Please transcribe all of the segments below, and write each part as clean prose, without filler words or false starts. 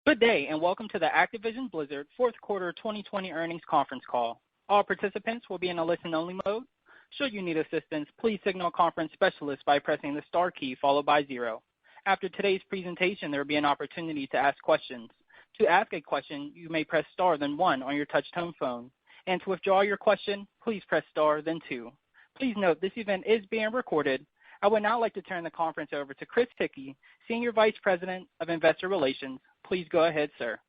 Good day, and welcome to the Activision Blizzard fourth quarter 2020 earnings conference call. All participants will be in a listen-only mode. Should you need assistance, please signal a conference specialist by pressing the star key followed by 0. After today's presentation, there will be an opportunity to ask questions. To ask a question, you may press star then 1 on your touch-tone phone. And to withdraw your question, please press star then 2. Please note this event is being recorded. I would now like to turn the conference over to Chris Hickey, Senior Vice President of Investor Relations. Please go ahead, sir.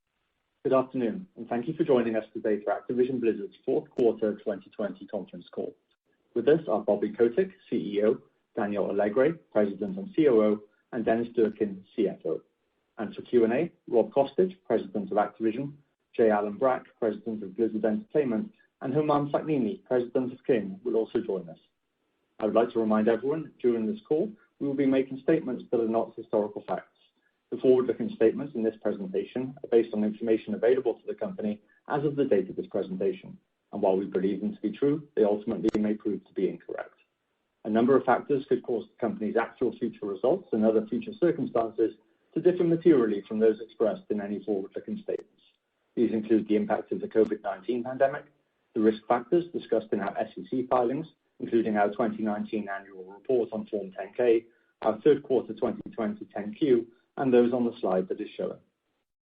Good afternoon, and thank you for joining us today for Activision Blizzard's fourth quarter 2020 conference call. With us are Bobby Kotick, CEO, Daniel Alegre, President and COO, and Dennis Durkin, CFO. And for Q&A, Rob Kostich, President of Activision, J. Allen Brack, President of Blizzard Entertainment, and Humam Sakhnini, President of King, will also join us. I would like to remind everyone during this call, we will be making statements that are not historical facts. The forward-looking statements in this presentation are based on information available to the company as of the date of this presentation, and while we believe them to be true, they ultimately may prove to be incorrect. A number of factors could cause the company's actual future results and other future circumstances to differ materially from those expressed in any forward-looking statements. These include the impact of the COVID-19 pandemic, the risk factors discussed in our SEC filings, including our 2019 annual report on Form 10-K, our third quarter 2020 10-Q, and those on the slide that is shown.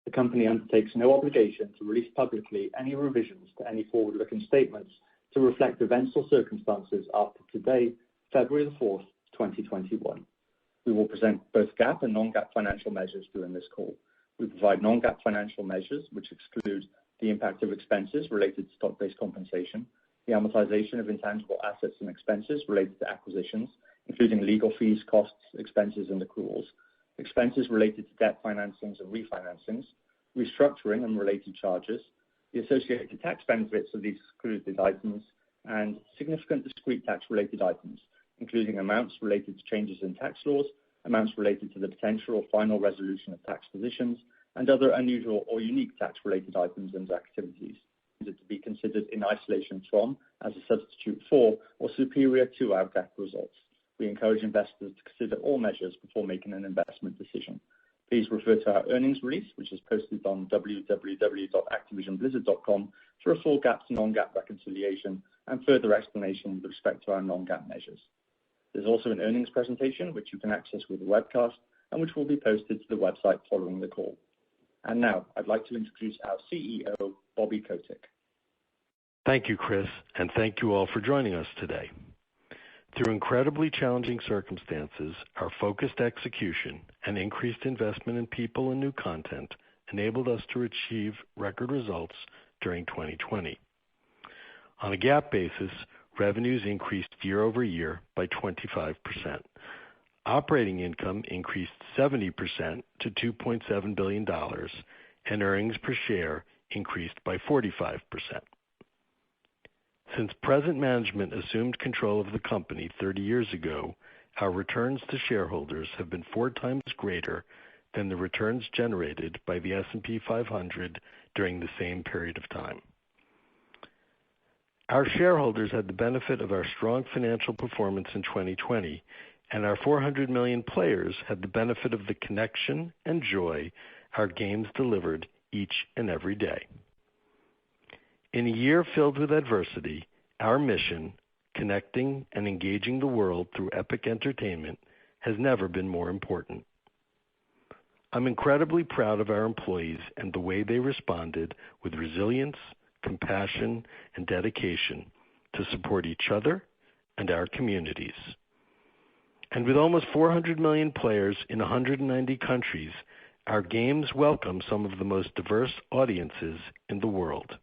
The company undertakes no obligation to release publicly any revisions to any forward-looking statements to reflect events or circumstances after today, February the 4th, 2021. We will present both GAAP and non-GAAP financial measures during this call. We provide non-GAAP financial measures, which exclude the impact of expenses related to stock-based compensation, the amortization of intangible assets and expenses related to acquisitions, including legal fees, costs, expenses, and accruals, expenses related to debt financings and refinancings, restructuring and related charges, the associated tax benefits of these excluded items, and significant discrete tax-related items, including amounts related to changes in tax laws, amounts related to the potential or final resolution of tax positions, and other unusual or unique tax-related items and activities to be considered in isolation from, as a substitute for, or superior to our GAAP results. We encourage investors to consider all measures before making an investment decision. Please refer to our earnings release, which is posted on www.activisionblizzard.com for a full GAAP to non-GAAP reconciliation and further explanation with respect to our non-GAAP measures. There's also an earnings presentation which you can access with the webcast and which will be posted to the website following the call. And now, I'd like to introduce our CEO, Bobby Kotick. Thank you, Chris, and thank you all for joining us today. Through incredibly challenging circumstances, our focused execution and increased investment in people and new content enabled us to achieve record results during 2020. On a GAAP basis, revenues increased year over year by 25%. Operating income increased 70% to $2.7 billion, and earnings per share increased by 45%. Since present management assumed control of the company 30 years ago, our returns to shareholders have been 4 times greater than the returns generated by the S&P 500 during the same period of time. Our shareholders had the benefit of our strong financial performance in 2020, and our 400 million players had the benefit of the connection and joy our games delivered each and every day. In a year filled with adversity, our mission, connecting and engaging the world through epic entertainment, has never been more important. I'm incredibly proud of our employees and the way they responded with resilience, compassion, and dedication to support each other and our communities. And with almost 400 million players in 190 countries, our games welcome some of the most diverse audiences in the world.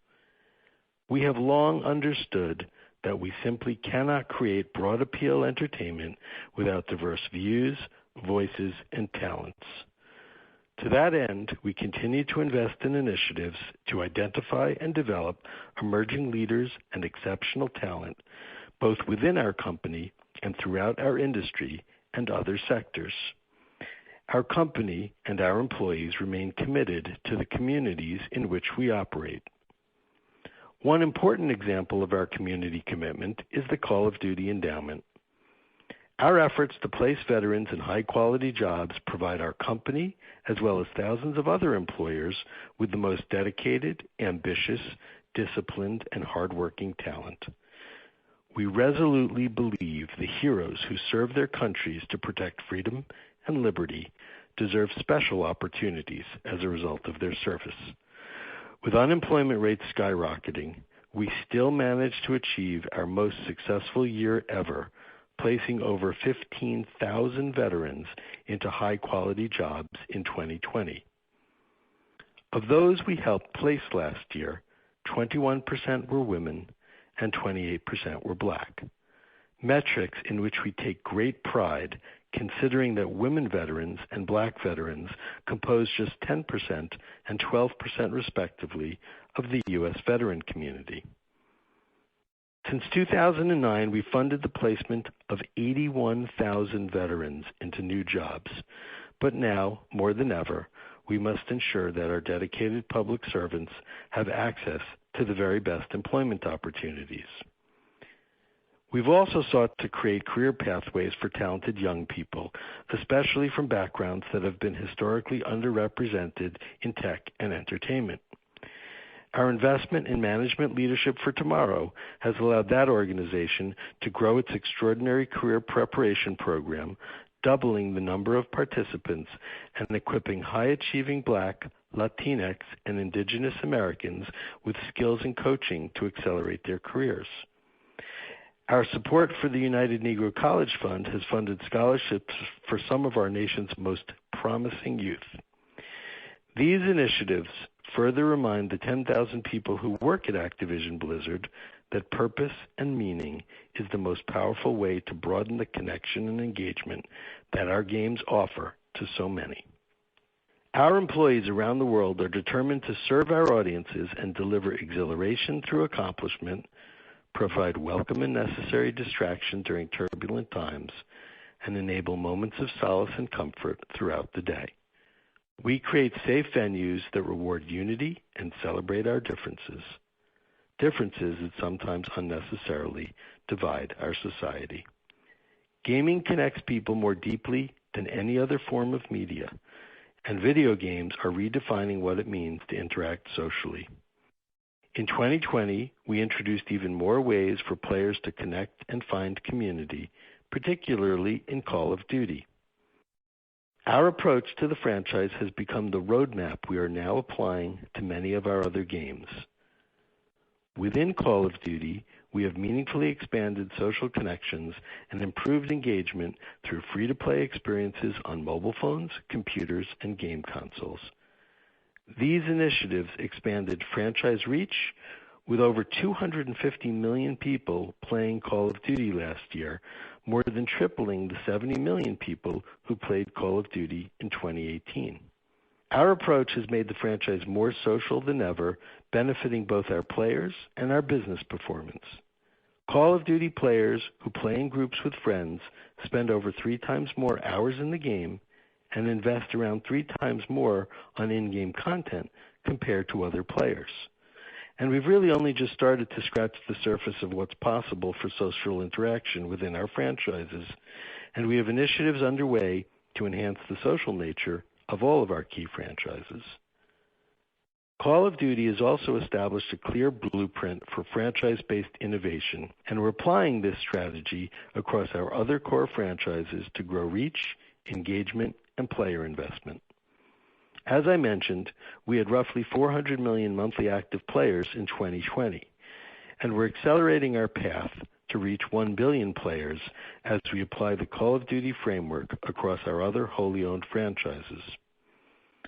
We have long understood that we simply cannot create broad appeal entertainment without diverse views, voices, and talents. To that end, we continue to invest in initiatives to identify and develop emerging leaders and exceptional talent, both within our company and throughout our industry and other sectors. Our company and our employees remain committed to the communities in which we operate. One important example of our community commitment is the Call of Duty Endowment. Our efforts to place veterans in high-quality jobs provide our company, as well as thousands of other employers, with the most dedicated, ambitious, disciplined, and hardworking talent. We resolutely believe the heroes who serve their countries to protect freedom and liberty deserve special opportunities as a result of their service. With unemployment rates skyrocketing, we still managed to achieve our most successful year ever, placing over 15,000 veterans into high-quality jobs in 2020. Of those we helped place last year, 21% were women and 28% were black. Metrics in which we take great pride, considering that women veterans and black veterans compose just 10% and 12% respectively of the U.S. veteran community. Since 2009, we funded the placement of 81,000 veterans into new jobs. But now, more than ever, we must ensure that our dedicated public servants have access to the very best employment opportunities. We've also sought to create career pathways for talented young people, especially from backgrounds that have been historically underrepresented in tech and entertainment. Our investment in Management Leadership for Tomorrow has allowed that organization to grow its extraordinary career preparation program, doubling the number of participants and equipping high-achieving Black, Latinx, and Indigenous Americans with skills and coaching to accelerate their careers. Our support for the United Negro College Fund has funded scholarships for some of our nation's most promising youth. These initiatives further remind the 10,000 people who work at Activision Blizzard that purpose and meaning is the most powerful way to broaden the connection and engagement that our games offer to so many. Our employees around the world are determined to serve our audiences and deliver exhilaration through accomplishment, provide welcome and necessary distraction during turbulent times, and enable moments of solace and comfort throughout the day. We create safe venues that reward unity and celebrate our differences that sometimes unnecessarily divide our society. Gaming connects people more deeply than any other form of media, and video games are redefining what it means to interact socially. In 2020, we introduced even more ways for players to connect and find community, particularly in Call of Duty. Our approach to the franchise has become the roadmap we are now applying to many of our other games. Within Call of Duty, we have meaningfully expanded social connections and improved engagement through free-to-play experiences on mobile phones, computers, and game consoles. These initiatives expanded franchise reach, with over 250 million people playing Call of Duty last year, more than tripling the 70 million people who played Call of Duty in 2018. Our approach has made the franchise more social than ever, benefiting both our players and our business performance. Call of Duty players who play in groups with friends spend over 3 times more hours in the game and invest around 3 times more on in-game content compared to other players. And we've really only just started to scratch the surface of what's possible for social interaction within our franchises, and we have initiatives underway to enhance the social nature of all of our key franchises. Call of Duty has also established a clear blueprint for franchise-based innovation, and we're applying this strategy across our other core franchises to grow reach, engagement, and player investment. As I mentioned, we had roughly 400 million monthly active players in 2020, and we're accelerating our path to reach 1 billion players as we apply the Call of Duty framework across our other wholly owned franchises.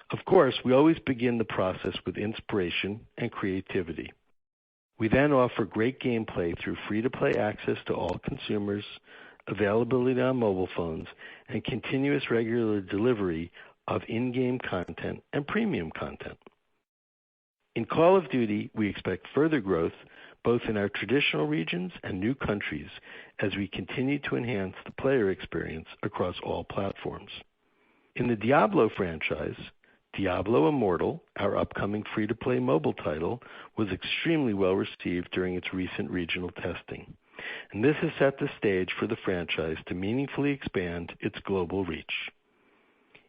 Of course, we always begin the process with inspiration and creativity. We then offer great gameplay through free-to-play access to all consumers, availability on mobile phones, and continuous regular delivery of in-game content and premium content. In Call of Duty, we expect further growth both in our traditional regions and new countries as we continue to enhance the player experience across all platforms. In the Diablo franchise, Diablo Immortal, our upcoming free-to-play mobile title, was extremely well received during its recent regional testing. and this has set the stage for the franchise to meaningfully expand its global reach.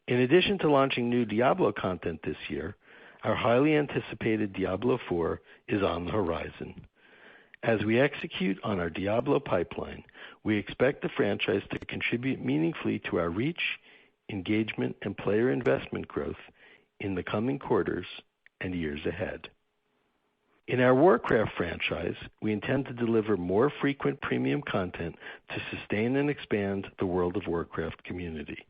In addition to launching new Diablo content this year, our highly anticipated Diablo 4 is on the horizon. As we execute on our Diablo pipeline, we expect the franchise to contribute meaningfully to our reach, engagement, and player investment growth in the coming quarters and years ahead. In our Warcraft franchise, we intend to deliver more frequent premium content to sustain and expand the World of Warcraft community.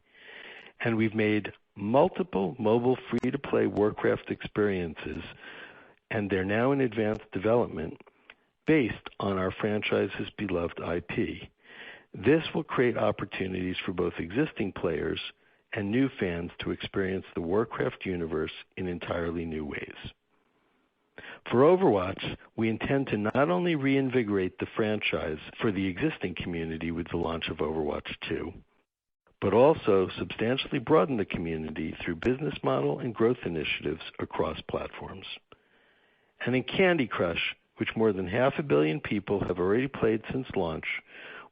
And we've made multiple mobile free-to-play Warcraft experiences, and they're now in advanced development based on our franchise's beloved IP. This will create opportunities for both existing players and new fans to experience the Warcraft universe in entirely new ways. For Overwatch, we intend to not only reinvigorate the franchise for the existing community with the launch of Overwatch 2, but also substantially broaden the community through business model and growth initiatives across platforms. And in Candy Crush, which more than 500 million people have already played since launch,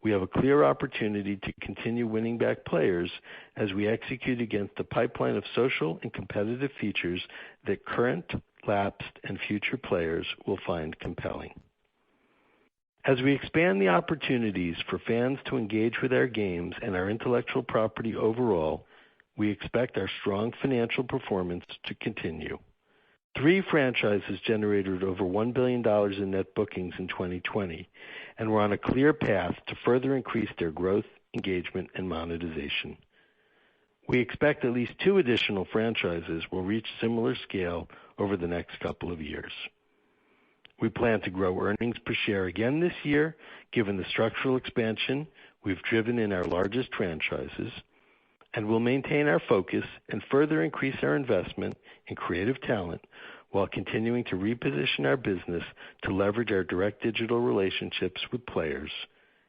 we have a clear opportunity to continue winning back players as we execute against a pipeline of social and competitive features that current, lapsed, and future players will find compelling. As we expand the opportunities for fans to engage with our games and our intellectual property overall, we expect our strong financial performance to continue. 3 franchises generated over $1 billion in net bookings in 2020, and we're on a clear path to further increase their growth, engagement, and monetization. We expect at least 2 additional franchises will reach similar scale over the next couple of years. We plan to grow earnings per share again this year, given the structural expansion we've driven in our largest franchises, and we'll maintain our focus and further increase our investment in creative talent while continuing to reposition our business to leverage our direct digital relationships with players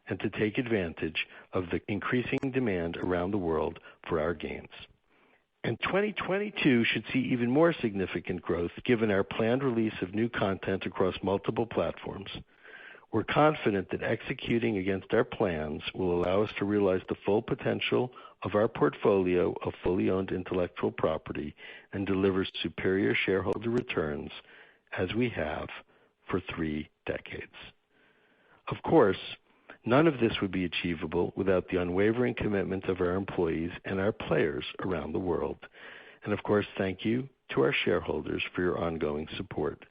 and to take advantage of the increasing demand around the world for our games. And 2022 should see even more significant growth given our planned release of new content across multiple platforms. We're confident that executing against our plans will allow us to realize the full potential of our portfolio of fully owned intellectual property and deliver superior shareholder returns as we have for 3 decades. Of course, none of this would be achievable without the unwavering commitment of our employees and our players around the world. And of course, thank you to our shareholders for your ongoing support.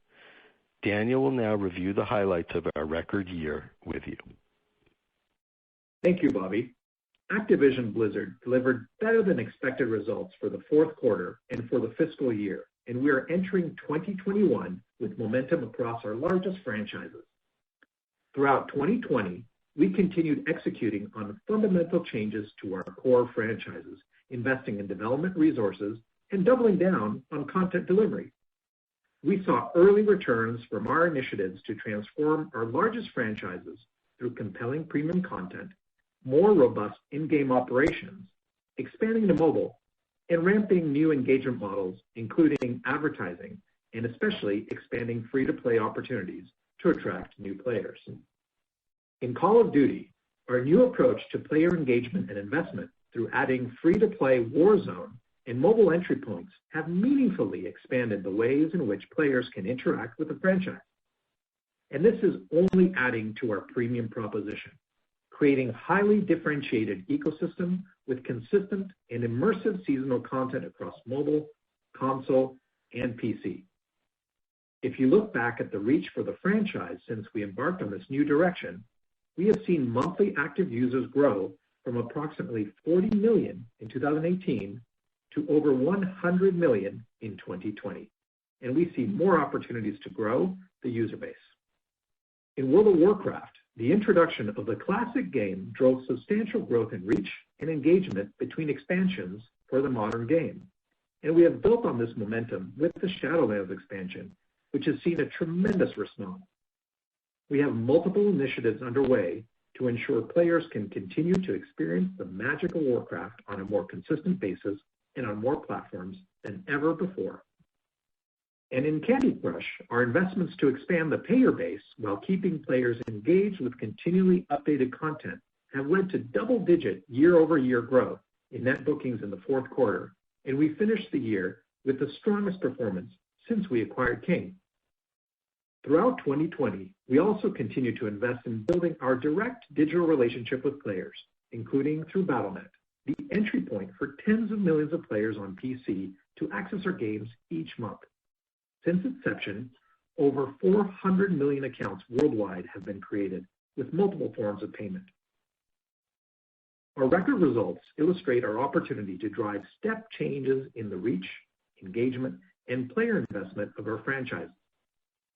Daniel will now review the highlights of our record year with you. Thank you, Bobby. Activision Blizzard delivered better than expected results for the fourth quarter and for the fiscal year, and we are entering 2021 with momentum across our largest franchises. Throughout 2020, we continued executing on fundamental changes to our core franchises, investing in development resources and doubling down on content delivery. We saw early returns from our initiatives to transform our largest franchises through compelling premium content, more robust in-game operations, expanding to mobile, and ramping new engagement models, including advertising, and especially expanding free-to-play opportunities to attract new players. In Call of Duty, our new approach to player engagement and investment through adding free-to-play Warzone and mobile entry points have meaningfully expanded the ways in which players can interact with the franchise. And this is only adding to our premium proposition, creating highly differentiated ecosystem with consistent and immersive seasonal content across mobile, console, and PC. If you look back at the reach for the franchise since we embarked on this new direction, we have seen monthly active users grow from approximately 40 million in 2018 to over 100 million in 2020, and we see more opportunities to grow the user base. In World of Warcraft, the introduction of the classic game drove substantial growth in reach and engagement between expansions for the modern game, and we have built on this momentum with the Shadowlands expansion, which has seen a tremendous response. We have multiple initiatives underway to ensure players can continue to experience the magic of Warcraft on a more consistent basis and on more platforms than ever before. And in Candy Crush, our investments to expand the payer base while keeping players engaged with continually updated content have led to double-digit year-over-year growth in net bookings in the fourth quarter, and we finished the year with the strongest performance since we acquired King. Throughout 2020, we also continued to invest in building our direct digital relationship with players, including through Battle.net, the entry point for tens of millions of players on PC to access our games each month. Since inception, over 400 million accounts worldwide have been created with multiple forms of payment. Our record results illustrate our opportunity to drive step changes in the reach, engagement, and player investment of our franchises.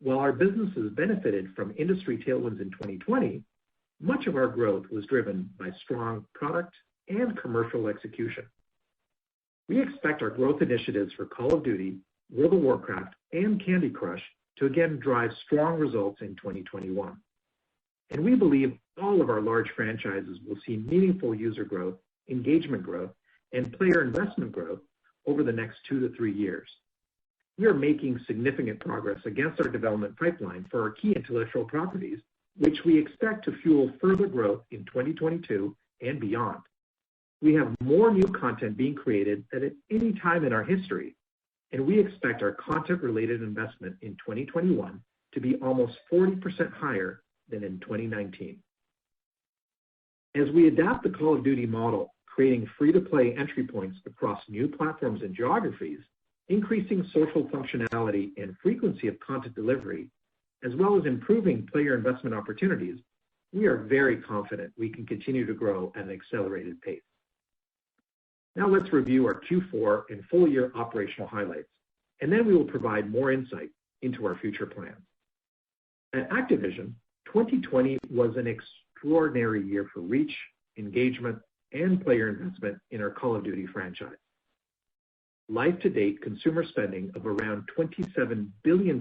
While our businesses benefited from industry tailwinds in 2020, much of our growth was driven by strong product and commercial execution. We expect our growth initiatives for Call of Duty, World of Warcraft, and Candy Crush to again drive strong results in 2021. And we believe all of our large franchises will see meaningful user growth, engagement growth, and player investment growth over the next 2 to 3 years. We are making significant progress against our development pipeline for our key intellectual properties, which we expect to fuel further growth in 2022 and beyond. We have more new content being created than at any time in our history, and we expect our content-related investment in 2021 to be almost 40% higher than in 2019. As we adapt the Call of Duty model, creating free-to-play entry points across new platforms and geographies, increasing social functionality and frequency of content delivery, as well as improving player investment opportunities, we are very confident we can continue to grow at an accelerated pace. Now let's review our Q4 and full year operational highlights, and then we will provide more insight into our future plans. At Activision, 2020 was an extraordinary year for reach, engagement, and player investment in our Call of Duty franchise. Life-to-date consumer spending of around $27 billion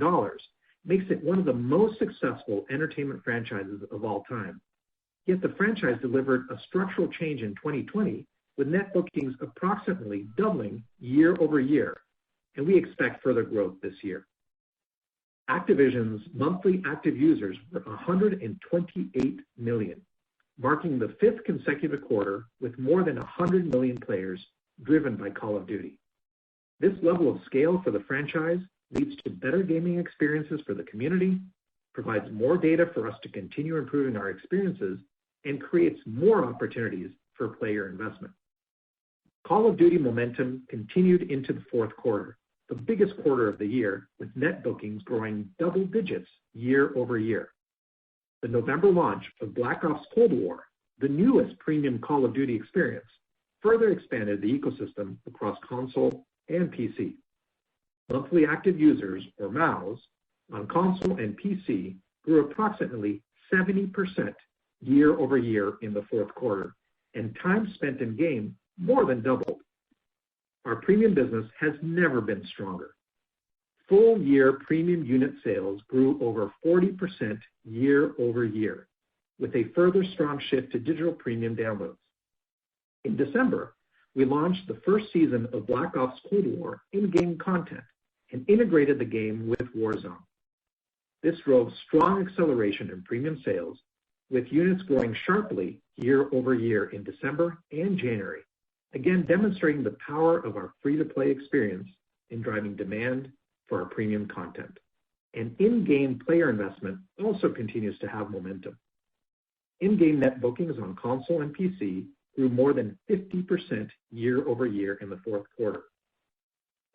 makes it one of the most successful entertainment franchises of all time. Yet the franchise delivered a structural change in 2020 with net bookings approximately doubling year over year, and we expect further growth this year. Activision's monthly active users were 128 million, marking the 5th consecutive quarter with more than 100 million players driven by Call of Duty. This level of scale for the franchise leads to better gaming experiences for the community, provides more data for us to continue improving our experiences, and creates more opportunities for player investment. Call of Duty momentum continued into the fourth quarter, the biggest quarter of the year, with net bookings growing double digits year over year. The November launch of Black Ops Cold War, the newest premium Call of Duty experience, further expanded the ecosystem across console and PC. Monthly active users, or MAUs, on console and PC grew approximately 70% year over year in the fourth quarter, and time spent in game more than doubled. Our premium business has never been stronger. Full year premium unit sales grew over 40% year over year, with a further strong shift to digital premium downloads. In December, we launched the first season of Black Ops Cold War in-game content and integrated the game with Warzone. This drove strong acceleration in premium sales, with units growing sharply year over year in December and January, again demonstrating the power of our free-to-play experience in driving demand for our premium content. And in-game player investment also continues to have momentum. In-game net bookings on console and PC grew more than 50% year over year in the fourth quarter.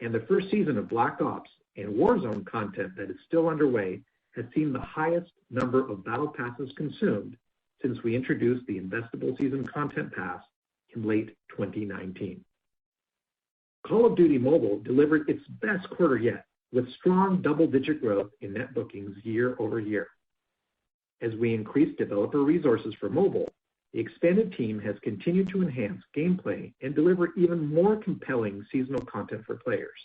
And the first season of Black Ops and Warzone content that is still underway has seen the highest number of battle passes consumed since we introduced the investable season content pass in late 2019. Call of Duty Mobile delivered its best quarter yet, with strong double-digit growth in net bookings year over year. As we increase developer resources for mobile, the expanded team has continued to enhance gameplay and deliver even more compelling seasonal content for players.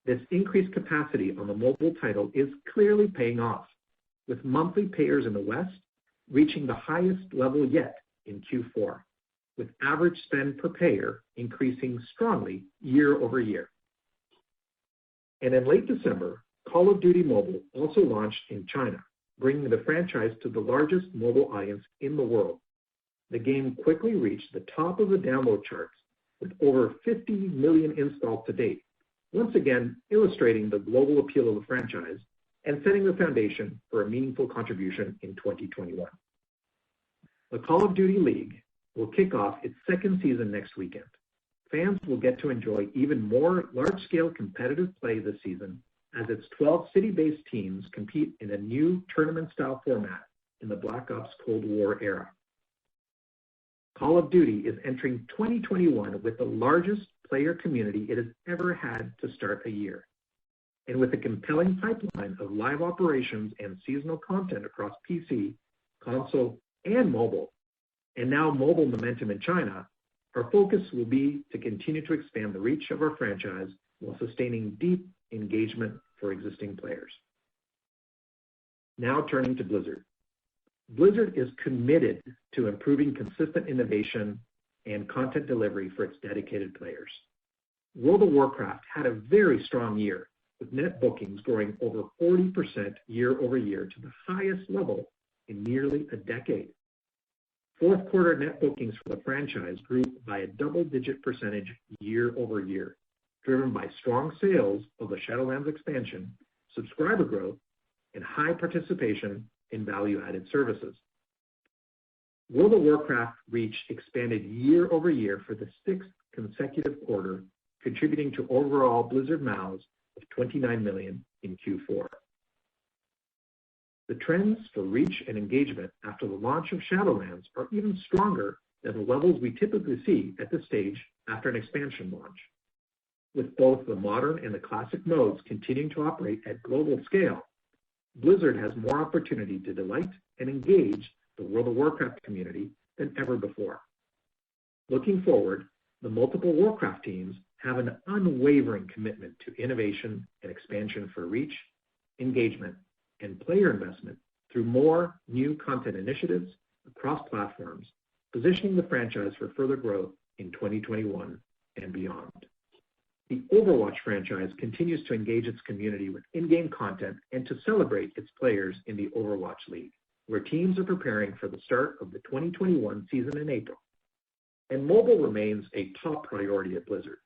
This increased capacity on the mobile title is clearly paying off, with monthly payers in the West reaching the highest level yet in Q4, with average spend per payer increasing strongly year over year. And in late December, Call of Duty Mobile also launched in China, bringing the franchise to the largest mobile audience in the world. The game quickly reached the top of the download charts with over 50 million installs to date, once again illustrating the global appeal of the franchise and setting the foundation for a meaningful contribution in 2021. The Call of Duty League will kick off its second season next weekend. Fans will get to enjoy even more large-scale competitive play this season as its 12 city-based teams compete in a new tournament-style format in the Black Ops Cold War era. Call of Duty is entering 2021 with the largest player community it has ever had to start a year. And with a compelling pipeline of live operations and seasonal content across PC, console, and mobile, and now mobile momentum in China, our focus will be to continue to expand the reach of our franchise while sustaining deep engagement for existing players. Now turning to Blizzard. Blizzard is committed to improving consistent innovation and content delivery for its dedicated players. World of Warcraft had a very strong year, with net bookings growing over 40% year over year to the highest level in nearly a decade. Fourth quarter net bookings for the franchise grew by a double-digit percentage year over year, driven by strong sales of the Shadowlands expansion, subscriber growth, and high participation in value-added services. World of Warcraft reach expanded year over year for the sixth consecutive quarter, contributing to overall Blizzard MAUs of 29 million in Q4. The trends for reach and engagement after the launch of Shadowlands are even stronger than the levels we typically see at this stage after an expansion launch. With both the modern and the classic modes continuing to operate at global scale, Blizzard has more opportunity to delight and engage the World of Warcraft community than ever before. Looking forward, the multiple Warcraft teams have an unwavering commitment to innovation and expansion for reach, engagement, and player investment through more new content initiatives across platforms, positioning the franchise for further growth in 2021 and beyond. The Overwatch franchise continues to engage its community with in-game content and to celebrate its players in the Overwatch League, where teams are preparing for the start of the 2021 season in April. And mobile remains a top priority at Blizzard,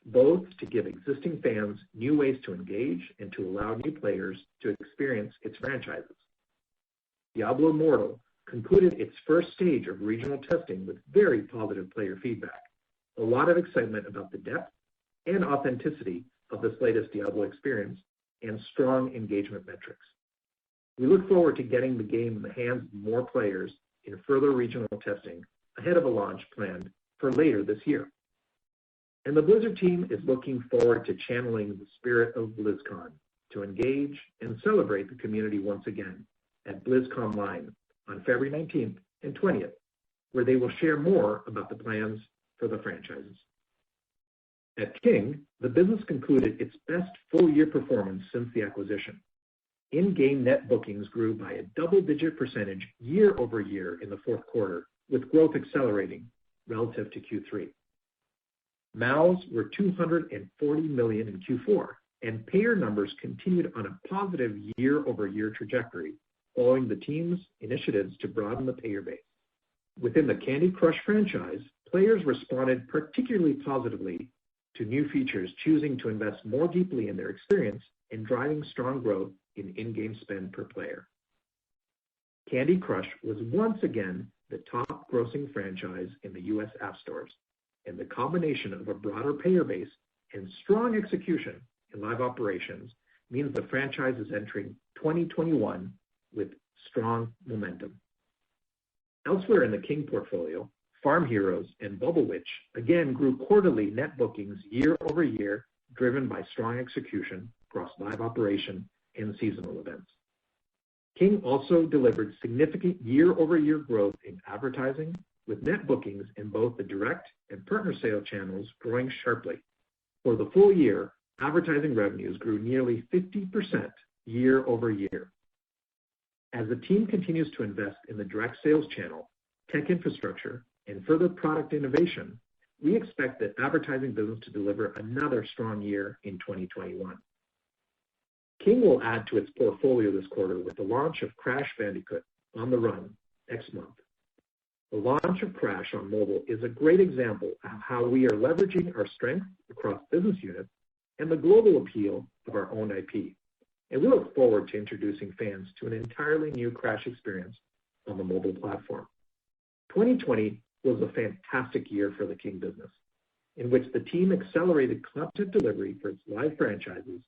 both to give existing fans new ways to engage and to allow new players to experience its franchises. Diablo Immortal concluded its first stage of regional testing with very positive player feedback, a lot of excitement about the depth and authenticity of this latest Diablo experience, and strong engagement metrics. We look forward to getting the game in the hands of more players in further regional testing ahead of a launch planned for later this year. And the Blizzard team is looking forward to channeling the spirit of BlizzCon to engage and celebrate the community once again at BlizzConline on February 19th and 20th, where they will share more about the plans for the franchises. At King, the business concluded its best full-year performance since the acquisition. In-game net bookings grew by a double-digit percentage year over year in the fourth quarter, with growth accelerating relative to Q3. MAUs were 240 million in Q4, and payer numbers continued on a positive year-over-year trajectory following the team's initiatives to broaden the payer base. Within the Candy Crush franchise, players responded particularly positively to new features, choosing to invest more deeply in their experience and driving strong growth in in-game spend per player. Candy Crush was once again the top grossing franchise in the U.S. app stores, and the combination of a broader payer base and strong execution in live operations means the franchise is entering 2021 with strong momentum. Elsewhere in the King portfolio, Farm Heroes and Bubble Witch again grew quarterly net bookings year over year, driven by strong execution across live operation and seasonal events. King also delivered significant year-over-year growth in advertising, with net bookings in both the direct and partner sale channels growing sharply. For the full year, advertising revenues grew nearly 50% year over year. As the team continues to invest in the direct sales channel, tech infrastructure, and further product innovation, we expect the advertising business to deliver another strong year in 2021. King will add to its portfolio this quarter with the launch of Crash Bandicoot on the Run next month. The launch of Crash on mobile is a great example of how we are leveraging our strength across business units and the global appeal of our own IP. And we look forward to introducing fans to an entirely new Crash experience on the mobile platform. 2020 was a fantastic year for the King business, in which the team accelerated content delivery for its live franchises,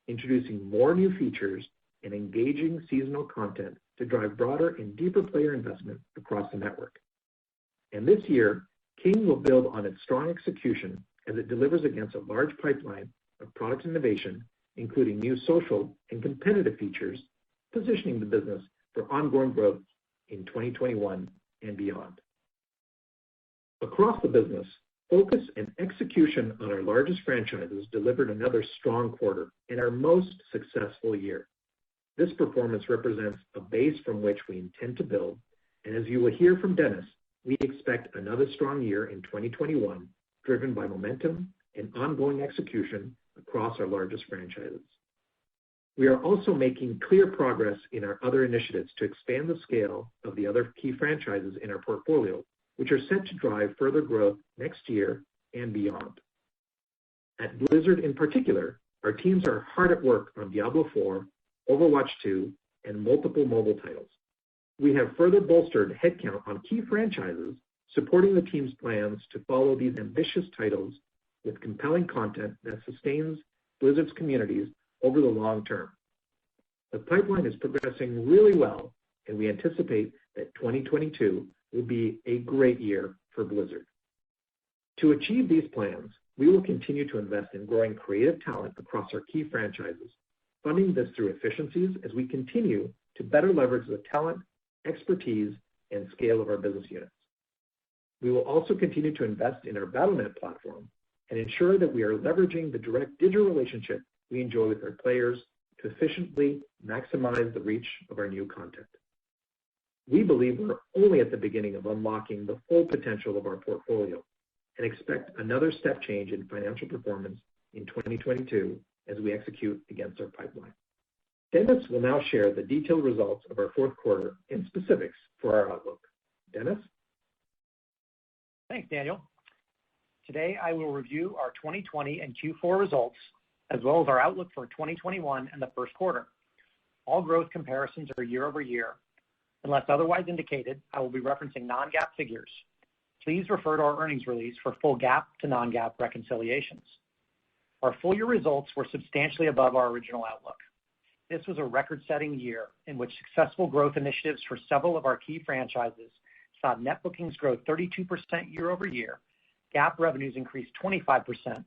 introducing more new features and engaging seasonal content to drive broader and deeper player investment across the network. And this year, King will build on its strong execution as it delivers against a large pipeline of product innovation, including new social and competitive features, positioning the business for ongoing growth in 2021 and beyond. Across the business, focus and execution on our largest franchises delivered another strong quarter and our most successful year. This performance represents a base from which we intend to build, and as you will hear from Dennis, we expect another strong year in 2021, driven by momentum and ongoing execution across our largest franchises. We are also making clear progress in our other initiatives to expand the scale of the other key franchises in our portfolio, which are set to drive further growth next year and beyond. At Blizzard in particular, our teams are hard at work on Diablo IV, Overwatch 2, and multiple mobile titles. We have further bolstered headcount on key franchises, supporting the team's plans to follow these ambitious titles with compelling content that sustains Blizzard's communities over the long term. The pipeline is progressing really well, and we anticipate that 2022 will be a great year for Blizzard. To achieve these plans, we will continue to invest in growing creative talent across our key franchises, funding this through efficiencies as we continue to better leverage the talent, expertise, and scale of our business units. We will also continue to invest in our Battle.net platform and ensure that we are leveraging the direct digital relationship we enjoy with our players to efficiently maximize the reach of our new content. We believe we're only at the beginning of unlocking the full potential of our portfolio and expect another step change in financial performance in 2022 as we execute against our pipeline. Dennis will now share the detailed results of our fourth quarter and specifics for our outlook. Dennis? Thanks, Daniel. Today, I will review our 2020 and Q4 results, as well as our outlook for 2021 and the first quarter. All growth comparisons are year over year. Unless otherwise indicated, I will be referencing non-GAAP figures. Please refer to our earnings release for full GAAP to non-GAAP reconciliations. Our full year results were substantially above our original outlook. This was a record-setting year in which successful growth initiatives for several of our key franchises saw net bookings grow 32% year over year, GAAP revenues increased 25%,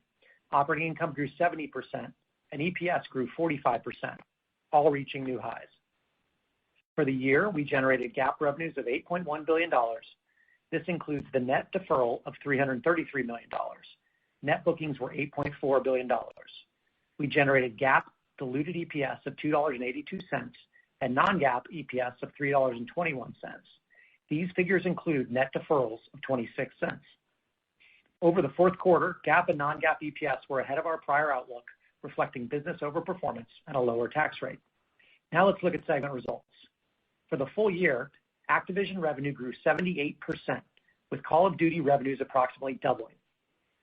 operating income grew 70%, and EPS grew 45%, all reaching new highs. For the year, we generated GAAP revenues of $8.1 billion. This includes the net deferral of $333 million. Net bookings were $8.4 billion. We generated GAAP diluted EPS of $2.82 and non-GAAP EPS of $3.21. These figures include net deferrals of 26 cents. Over the fourth quarter, GAAP and non-GAAP EPS were ahead of our prior outlook, reflecting business overperformance and a lower tax rate. Now let's look at segment results. For the full year, Activision revenue grew 78%, with Call of Duty revenues approximately doubling.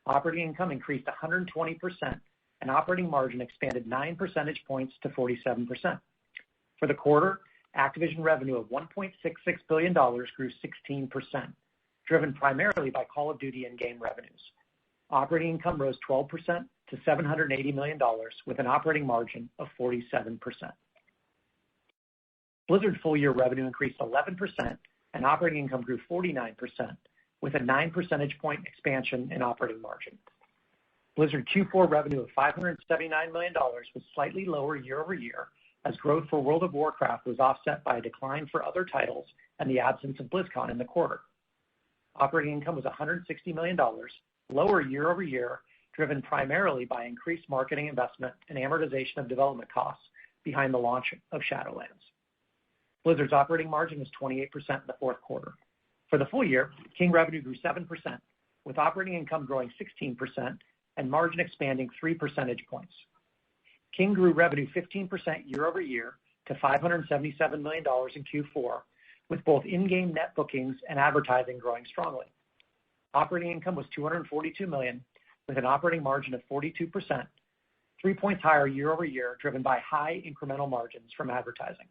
Operating income increased 120%, and operating margin expanded 9 percentage points to 47%. For the quarter, Activision revenue of $1.66 billion grew 16%, driven primarily by Call of Duty in-game revenues. Operating income rose 12% to $780 million, with an operating margin of 47%. Blizzard full-year revenue increased 11%, and operating income grew 49%, with a 9 percentage point expansion in operating margin. Blizzard Q4 revenue of $579 million was slightly lower year over year, as growth for World of Warcraft was offset by a decline for other titles and the absence of BlizzCon in the quarter. Operating income was $160 million, lower year over year, driven primarily by increased marketing investment and amortization of development costs behind the launch of Shadowlands. Blizzard's operating margin was 28% in the fourth quarter. For the full year, King revenue grew 7%, with operating income growing 16% and margin expanding 3 percentage points. King grew revenue 15% year over year to $577 million in Q4, with both in-game net bookings and advertising growing strongly. Operating income was $242 million, with an operating margin of 42%, 3 points higher year over year, driven by high incremental margins from advertising.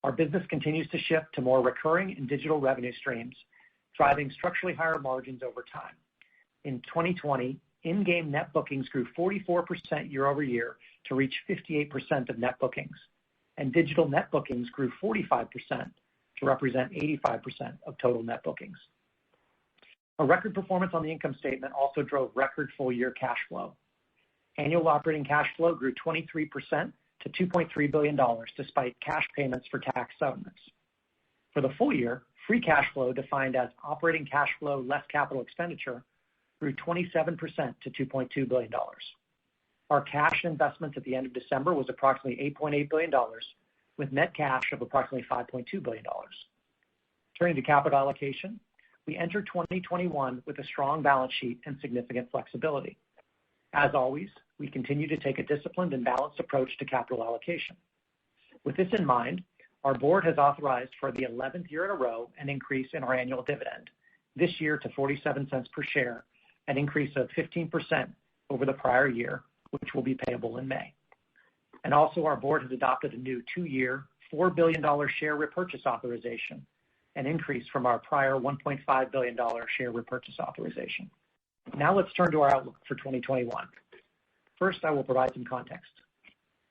Our business continues to shift to more recurring and digital revenue streams, driving structurally higher margins over time. In 2020, in-game net bookings grew 44% year over year to reach 58% of net bookings, and digital net bookings grew 45% to represent 85% of total net bookings. A record performance on the income statement also drove record full-year cash flow. Annual operating cash flow grew 23% to $2.3 billion, despite cash payments for tax settlements. For the full year, free cash flow, defined as operating cash flow less capital expenditure, grew 27% to $2.2 billion. Our cash investments at the end of December was approximately $8.8 billion, with net cash of approximately $5.2 billion. Turning to capital allocation, we entered 2021 with a strong balance sheet and significant flexibility. As always, we continue to take a disciplined and balanced approach to capital allocation. With this in mind, our board has authorized for the 11th year in a row an increase in our annual dividend, this year to 47 cents per share, an increase of 15% over the prior year, which will be payable in May. And also, our board has adopted a new 2-year, $4 billion share repurchase authorization, an increase from our prior $1.5 billion share repurchase authorization. Now let's turn to our outlook for 2021. First, I will provide some context.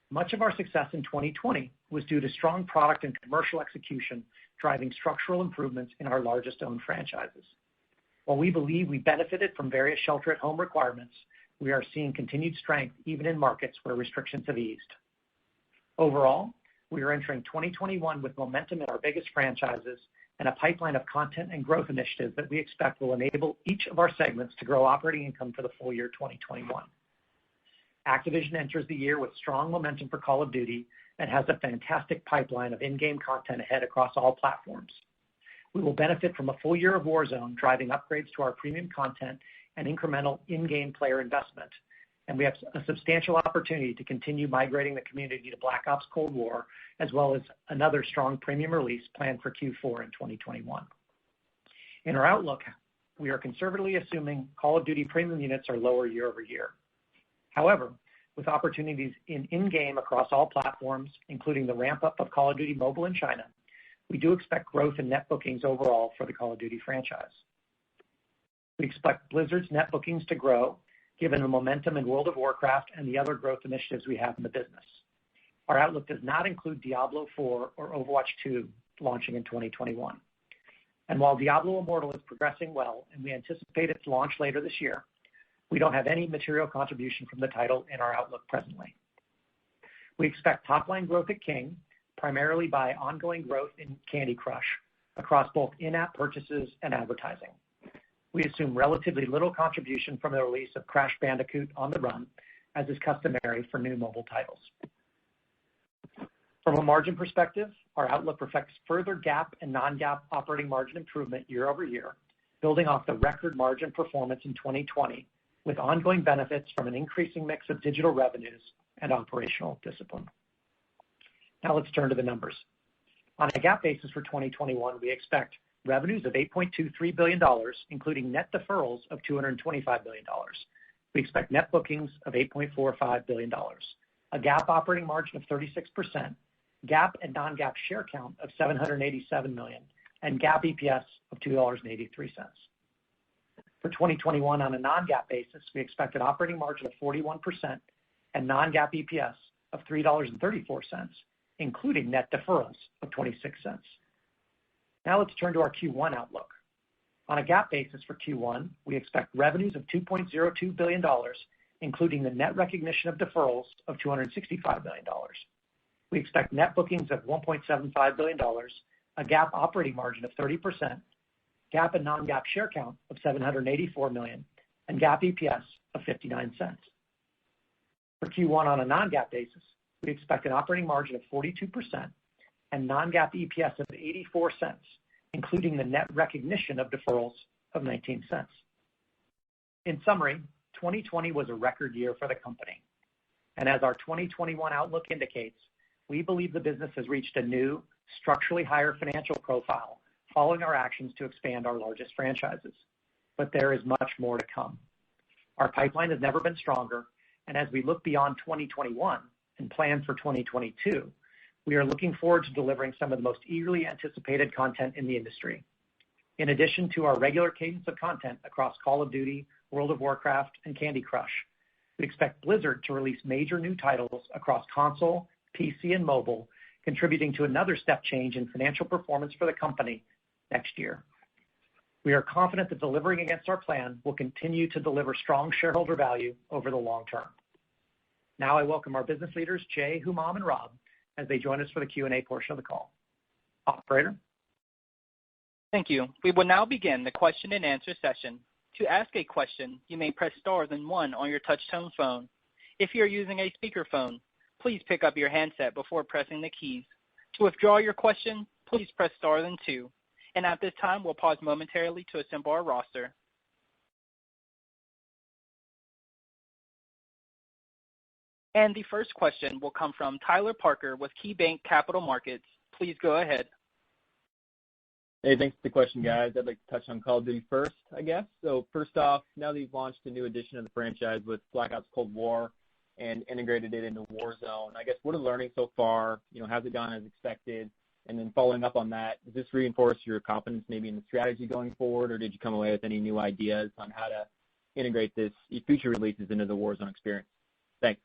Much of our success in 2020 was due to strong product and commercial execution, driving structural improvements in our largest owned franchises. While we believe we benefited from various shelter-at-home requirements, we are seeing continued strength even in markets where restrictions have eased. Overall, we are entering 2021 with momentum in our biggest franchises and a pipeline of content and growth initiatives that we expect will enable each of our segments to grow operating income for the full year 2021. Activision enters the year with strong momentum for Call of Duty and has a fantastic pipeline of in-game content ahead across all platforms. We will benefit from a full year of Warzone, driving upgrades to our premium content and incremental in-game player investment, and we have a substantial opportunity to continue migrating the community to Black Ops Cold War, as well as another strong premium release planned for Q4 in 2021. In our outlook, we are conservatively assuming Call of Duty premium units are lower year over year. However, with opportunities in-game across all platforms, including the ramp-up of Call of Duty Mobile in China, we do expect growth in net bookings overall for the Call of Duty franchise. We expect Blizzard's net bookings to grow, given the momentum in World of Warcraft and the other growth initiatives we have in the business. Our outlook does not include Diablo 4 or Overwatch 2 launching in 2021. And while Diablo Immortal is progressing well and we anticipate its launch later this year, we don't have any material contribution from the title in our outlook presently. We expect top-line growth at King, primarily by ongoing growth in Candy Crush across both in-app purchases and advertising. We assume relatively little contribution from the release of Crash Bandicoot on the Run, as is customary for new mobile titles. From a margin perspective, our outlook reflects further GAAP and non-GAAP operating margin improvement year over year, building off the record margin performance in 2020, with ongoing benefits from an increasing mix of digital revenues and operational discipline. Now let's turn to the numbers. On a GAAP basis for 2021, we expect revenues of $8.23 billion, including net deferrals of $225 billion. We expect net bookings of $8.45 billion, a GAAP operating margin of 36%, GAAP and non-GAAP share count of 787 million, and GAAP EPS of $2.83. For 2021, on a non-GAAP basis, we expect an operating margin of 41% and non-GAAP EPS of $3.34, including net deferrals of 26 cents. Now let's turn to our Q1 outlook. On a GAAP basis for Q1, we expect revenues of $2.02 billion, including the net recognition of deferrals of $265 million. We expect net bookings of $1.75 billion, a GAAP operating margin of 30%, GAAP and non-GAAP share count of 784 million, and GAAP EPS of 59 cents. For Q1 on a non-GAAP basis, we expect an operating margin of 42% and non-GAAP EPS of 84 cents, including the net recognition of deferrals of 19 cents. In summary, 2020 was a record year for the company. And as our 2021 outlook indicates, we believe the business has reached a new, structurally higher financial profile following our actions to expand our largest franchises. But there is much more to come. Our pipeline has never been stronger, and as we look beyond 2021 and plan for 2022, we are looking forward to delivering some of the most eagerly anticipated content in the industry. In addition to our regular cadence of content across Call of Duty, World of Warcraft, and Candy Crush, we expect Blizzard to release major new titles across console, PC, and mobile, contributing to another step change in financial performance for the company next year. We are confident that delivering against our plan will continue to deliver strong shareholder value over the long term. Now I welcome our business leaders, Jay, Humam, and Rob, as they join us for the Q&A portion of the call. Operator? Thank you. We will now begin the question and answer session. To ask a question, you may press star then one on your touch-tone phone. If you are using a speakerphone, please pick up your handset before pressing the keys. To withdraw your question, please press star then two. And at this time, we'll pause momentarily to assemble our roster. And the first question will come from Tyler Parker with KeyBanc Capital Markets. Please go ahead. Hey, thanks for the question, guys. I'd like to touch on Call of Duty first, I guess. So first off, now that you've launched a new edition of the franchise with Black Ops Cold War and integrated it into Warzone, I guess what are the learnings so far? Has it gone as expected? And then following up on that, does this reinforce your confidence maybe in the strategy going forward, or did you come away with any new ideas on how to integrate this future releases into the Warzone experience? Thanks.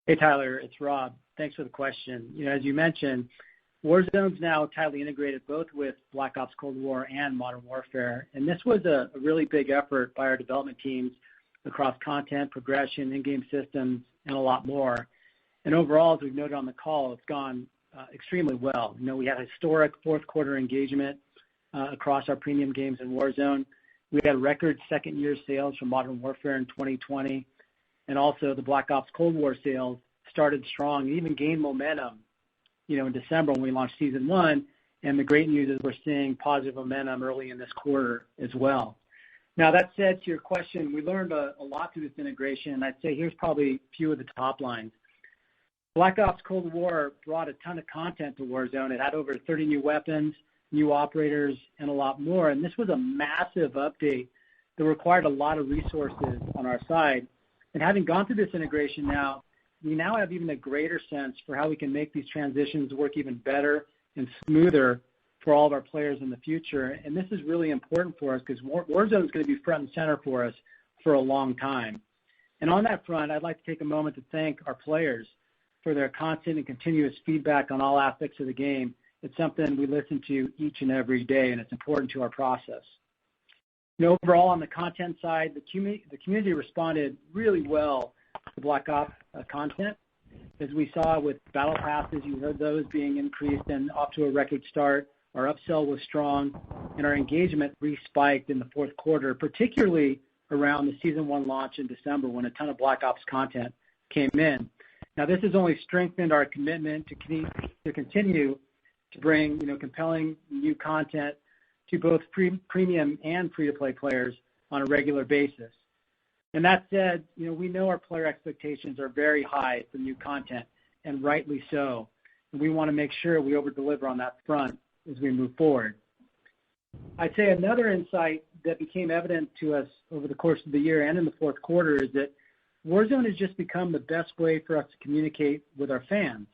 Hey, Tyler, it's Rob. Thanks for the question. As you mentioned, Warzone's now tightly integrated both with Black Ops Cold War and Modern Warfare, and this was a really big effort by our development teams across content, progression, in-game systems, and a lot more. And overall, as we've noted on the call, it's gone extremely well. We had historic fourth quarter engagement across our premium games in Warzone. We had record second-year sales from Modern Warfare in 2020, and also the Black Ops Cold War sales started strong, even gained momentum, in December when we launched Season 1, and the great news is we're seeing positive momentum early in this quarter as well. Now, that said, to your question, we learned a lot through this integration, and I'd say here's probably a few of the top lines. Black Ops Cold War brought a ton of content to Warzone. It had over 30 new weapons, new operators, and a lot more, and this was a massive update that required a lot of resources on our side. And having gone through this integration we now have even a greater sense for how we can make these transitions work even better and smoother for all of our players in the future. And this is really important for us because Warzone is going to be front and center for us for a long time. And on that front, I'd like to take a moment to thank our players for their constant and continuous feedback on all aspects of the game. It's something we listen to each and every day, and it's important to our process. Overall, on the content side, the community responded really well to Black Ops content. As we saw with Battle Passes, you heard those being increased and off to a record start. Our upsell was strong, and our engagement re-spiked in the fourth quarter, particularly around the Season 1 launch in December when a ton of Black Ops content came in. Now, this has only strengthened our commitment to continue to bring compelling new content to both premium and free-to-play players on a regular basis. And that said, we know our player expectations are very high for new content, and rightly so. And we want to make sure we over-deliver on that front as we move forward. I'd say another insight that became evident to us over the course of the year and in the fourth quarter is that Warzone has just become the best way for us to communicate with our fans.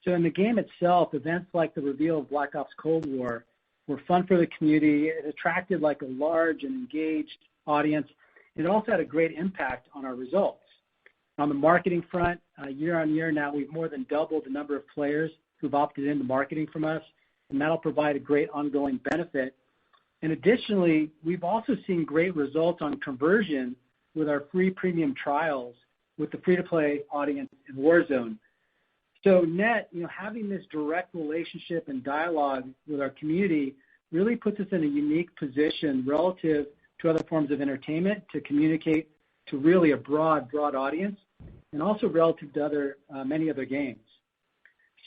So in the game itself, events like the reveal of Black Ops Cold War were fun for the community. It attracted a large and engaged audience. It also had a great impact on our results. On the marketing front, year on year now, we've more than doubled the number of players who've opted into marketing from us, and that'll provide a great ongoing benefit. And additionally, we've also seen great results on conversion with our free premium trials with the free-to-play audience in Warzone. So net, having this direct relationship and dialogue with our community really puts us in a unique position relative to other forms of entertainment to communicate to really a broad audience, and also relative to many other games.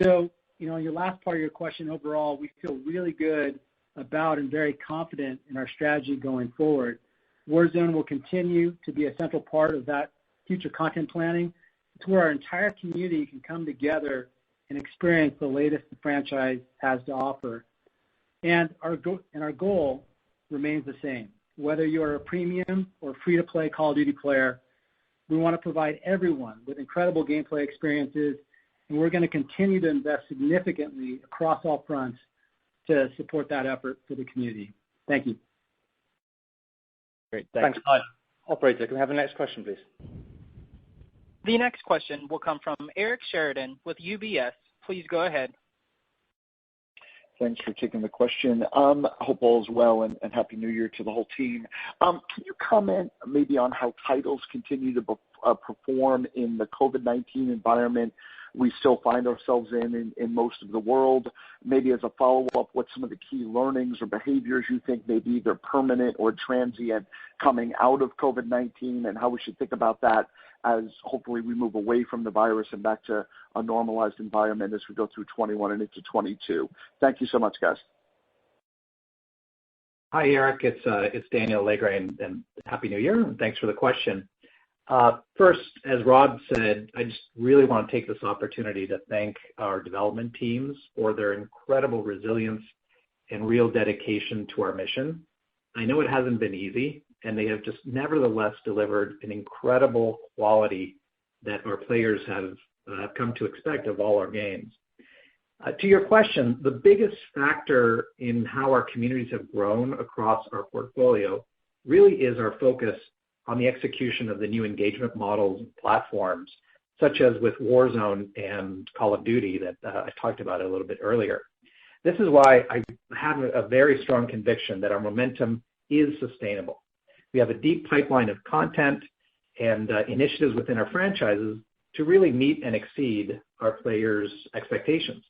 So, on your last part of your question, overall, we feel really good about and very confident in our strategy going forward. Warzone will continue to be a central part of that future content planning. It's where our entire community can come together and experience the latest the franchise has to offer. And our goal remains the same. Whether you're a premium or free-to-play Call of Duty player, we want to provide everyone with incredible gameplay experiences, and we're going to continue to invest significantly across all fronts to support that effort for the community. Thank you. Great. Thanks, Todd. Operator, can we have the next question, please? The next question will come from Eric Sheridan with UBS. Please go ahead. Thanks for taking the question. I hope all is well and Happy New Year to the whole team. Can you comment maybe on how titles continue to perform in the COVID-19 environment we still find ourselves in most of the world? Maybe as a follow-up, what some of the key learnings or behaviors you think may be either permanent or transient coming out of COVID-19, and how we should think about that as hopefully we move away from the virus and back to a normalized environment as we go through 21 and into 22. Thank you so much, guys. Hi, Eric. It's Daniel Alegre, and Happy New Year, and thanks for the question. First, as Rob said, I just really want to take this opportunity to thank our development teams for their incredible resilience and real dedication to our mission. I know it hasn't been easy, and they have just nevertheless delivered an incredible quality that our players have come to expect of all our games. To your question, the biggest factor in how our communities have grown across our portfolio really is our focus on the execution of the new engagement models and platforms, such as with Warzone and Call of Duty that I talked about a little bit earlier. This is why I have a very strong conviction that our momentum is sustainable. We have a deep pipeline of content and initiatives within our franchises to really meet and exceed our players' expectations.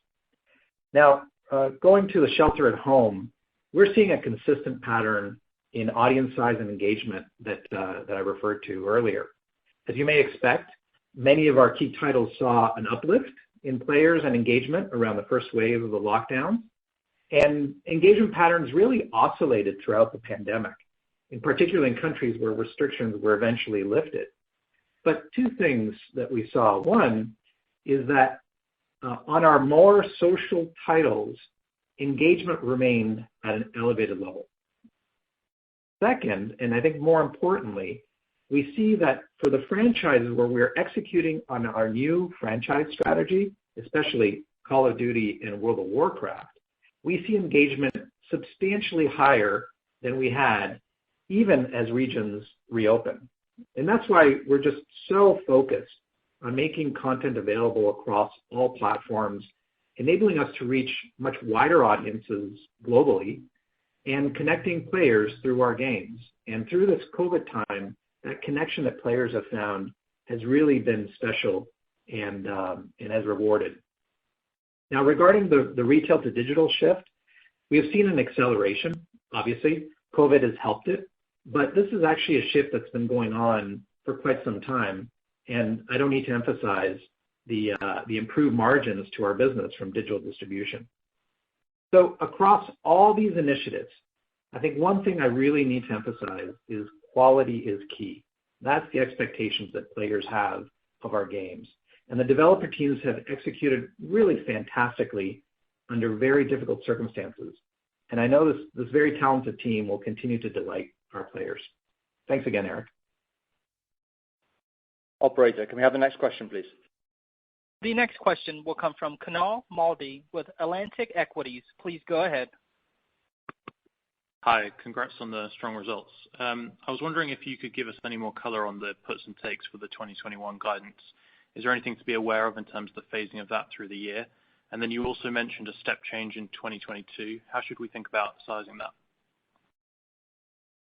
Now, going to the shelter at home, we're seeing a consistent pattern in audience size and engagement that I referred to earlier. As you may expect, many of our key titles saw an uplift in players and engagement around the first wave of the lockdown, and engagement patterns really oscillated throughout the pandemic, in particular in countries where restrictions were eventually lifted. But two things that we saw. One is that on our more social titles, engagement remained at an elevated level. Second, and I think more importantly, we see that for the franchises where we're executing on our new franchise strategy, especially Call of Duty and World of Warcraft, we see engagement substantially higher than we had even as regions reopen. And that's why we're just so focused on making content available across all platforms, enabling us to reach much wider audiences globally and connecting players through our games. And through this COVID time, that connection that players have found has really been special and has rewarded. Now, regarding the retail to digital shift, we have seen an acceleration. Obviously, COVID has helped it, but this is actually a shift that's been going on for quite some time. And I don't need to emphasize the improved margins to our business from digital distribution. So across all these initiatives, I think one thing I really need to emphasize is quality is key. That's the expectations that players have of our games. And the developer teams have executed really fantastically under very difficult circumstances. And I know this very talented team will continue to delight our players. Thanks again, Eric. Operator, can we have the next question, please? The next question will come from Kunal Maldi with Atlantic Equities. Please go ahead. Hi, congrats on the strong results. I was wondering if you could give us any more color on the puts and takes for the 2021 guidance. Is there anything to be aware of in terms of the phasing of that through the year? And then you also mentioned a step change in 2022. How should we think about sizing that?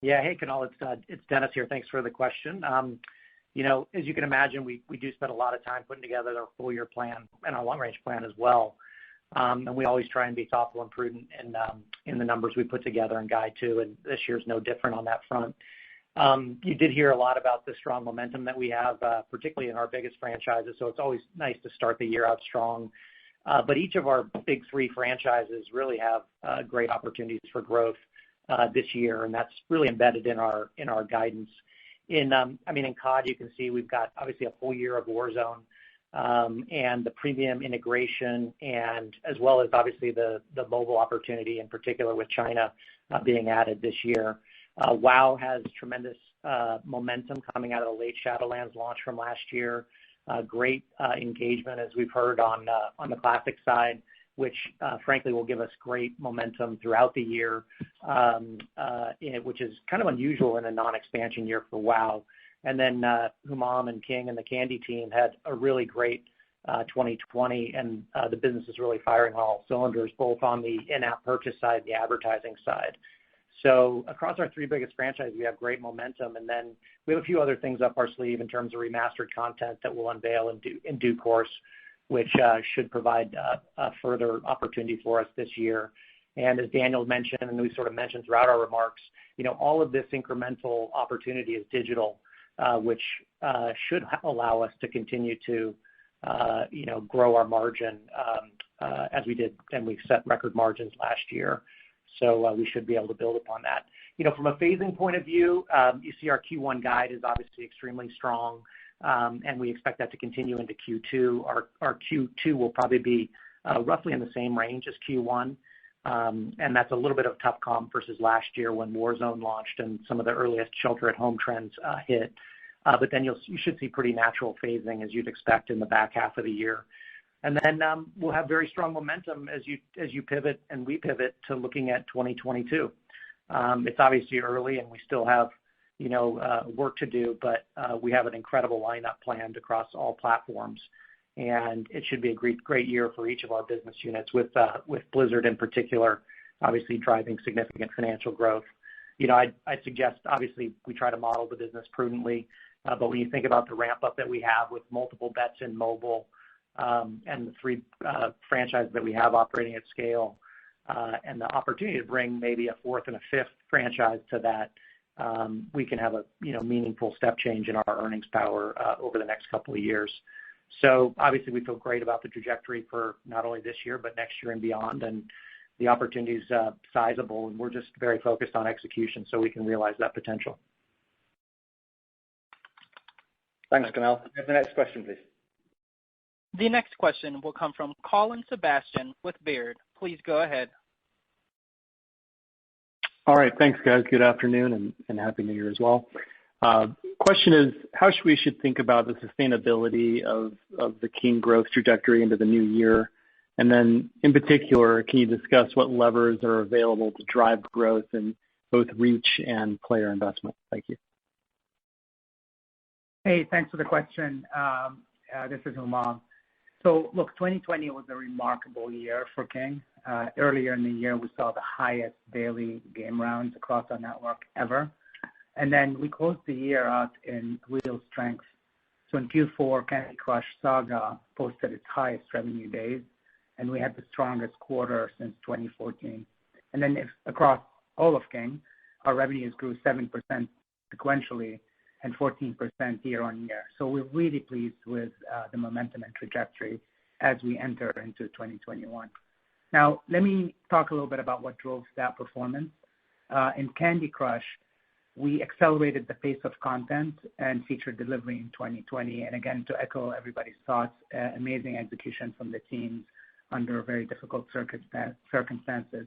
Yeah, hey, Kunal, it's Dennis here. Thanks for the question. As you can imagine, we do spend a lot of time putting together our full year plan and our long range plan as well. And we always try and be thoughtful and prudent in the numbers we put together and guide to, and this year's no different on that front. You did hear a lot about the strong momentum that we have, particularly in our biggest franchises, so it's always nice to start the year out strong. But each of our big three franchises really have great opportunities for growth this year, and that's really embedded in our guidance. In COD, you can see we've got obviously a full year of Warzone, and the premium integration, and as well as obviously the mobile opportunity, in particular with China being added this year. WoW has tremendous momentum coming out of the late Shadowlands launch from last year. Great engagement, as we've heard on the classic side, which frankly will give us great momentum throughout the year, which is kind of unusual in a non-expansion year for WoW. And then Humam and King and the Candy team had a really great 2020, and the business is really firing on all cylinders, both on the in-app purchase side and the advertising side. So across our three biggest franchises, we have great momentum, and then we have a few other things up our sleeve in terms of remastered content that we'll unveil in due course, which should provide a further opportunity for us this year. And as Daniel mentioned, and we sort of mentioned throughout our remarks, all of this incremental opportunity is digital, which should allow us to continue to grow our margin as we did, and we've set record margins last year. So we should be able to build upon that. From a phasing point of view, you see our Q1 guide is obviously extremely strong, and we expect that to continue into Q2. Our Q2 will probably be roughly in the same range as Q1, and that's a little bit of tough comp versus last year when Warzone launched and some of the earliest shelter-at-home trends hit. But then you should see pretty natural phasing as you'd expect in the back half of the year. And then we'll have very strong momentum as you pivot and we pivot to looking at 2022. It's obviously early and we still have work to do, but we have an incredible lineup planned across all platforms, and it should be a great year for each of our business units, with Blizzard in particular, obviously driving significant financial growth. I'd suggest obviously we try to model the business prudently, but when you think about the ramp up that we have with multiple bets in mobile, and the three franchises that we have operating at scale, and the opportunity to bring maybe a fourth and a fifth franchise to that, we can have a meaningful step change in our earnings power over the next couple of years. So obviously we feel great about the trajectory for not only this year but next year and beyond, and the opportunity is sizable, and we're just very focused on execution so we can realize that potential. Thanks, Kunal. The next question, please. The next question will come from Colin Sebastian with Baird. Please go ahead. All right. Thanks, guys. Good afternoon and Happy New Year as well. Question is, how should we think about the sustainability of the King growth trajectory into the new year? And then in particular, can you discuss what levers are available to drive growth in both reach and player investment? Thank you. Hey, thanks for the question. This is Humam. So look, 2020 was a remarkable year for King. Earlier in the year, we saw the highest daily game rounds across our network ever. And then we closed the year out in real strength. So in Q4, Candy Crush Saga posted its highest revenue days, and we had the strongest quarter since 2014. And then across all of King, our revenues grew 7% sequentially and 14% year on year. So we're really pleased with the momentum and trajectory as we enter into 2021. Now, let me talk a little bit about what drove that performance. In Candy Crush, we accelerated the pace of content and feature delivery in 2020. And again, to echo everybody's thoughts, amazing execution from the teams under very difficult circumstances.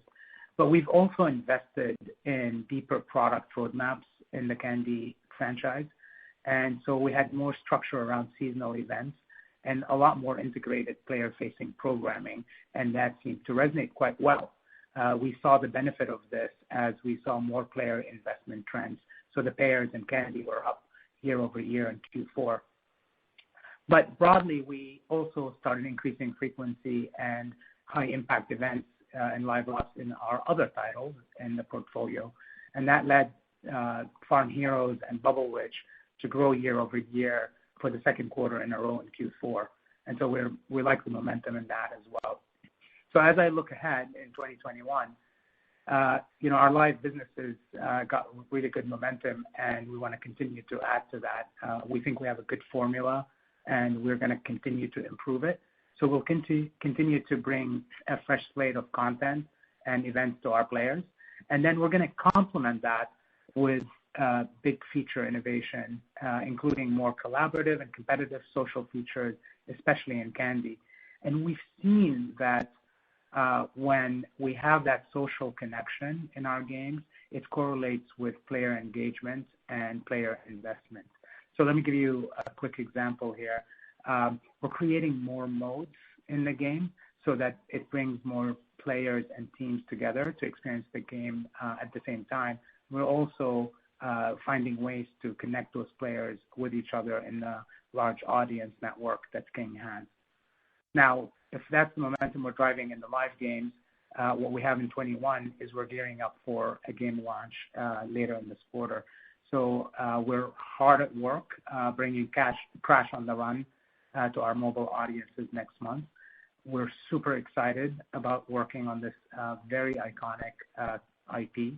But we've also invested in deeper product roadmaps in the Candy franchise. And so we had more structure around seasonal events and a lot more integrated player-facing programming, and that seemed to resonate quite well. We saw the benefit of this as we saw more player investment trends. So the payers in Candy were up year over year in Q4. But broadly, we also started increasing frequency and high-impact events and live ops in our other titles in the portfolio. And that led Farm Heroes and Bubble Witch to grow year over year for the second quarter in a row in Q4. And so we like the momentum in that as well. So as I look ahead in 2021, our live businesses got really good momentum, and we want to continue to add to that. We think we have a good formula, and we're going to continue to improve it. So we'll continue to bring a fresh slate of content and events to our players. And then we're going to complement that with big feature innovation, including more collaborative and competitive social features, especially in Candy. And we've seen that when we have that social connection in our games, it correlates with player engagement and player investment. So let me give you a quick example here. We're creating more modes in the game so that it brings more players and teams together to experience the game at the same time. We're also finding ways to connect those players with each other in the large audience network that King has. Now, if that's the momentum we're driving in the live games, what we have in 21 is we're gearing up for a game launch later in this quarter. So we're hard at work bringing Crash on the Run to our mobile audiences next month. We're super excited about working on this very iconic IP.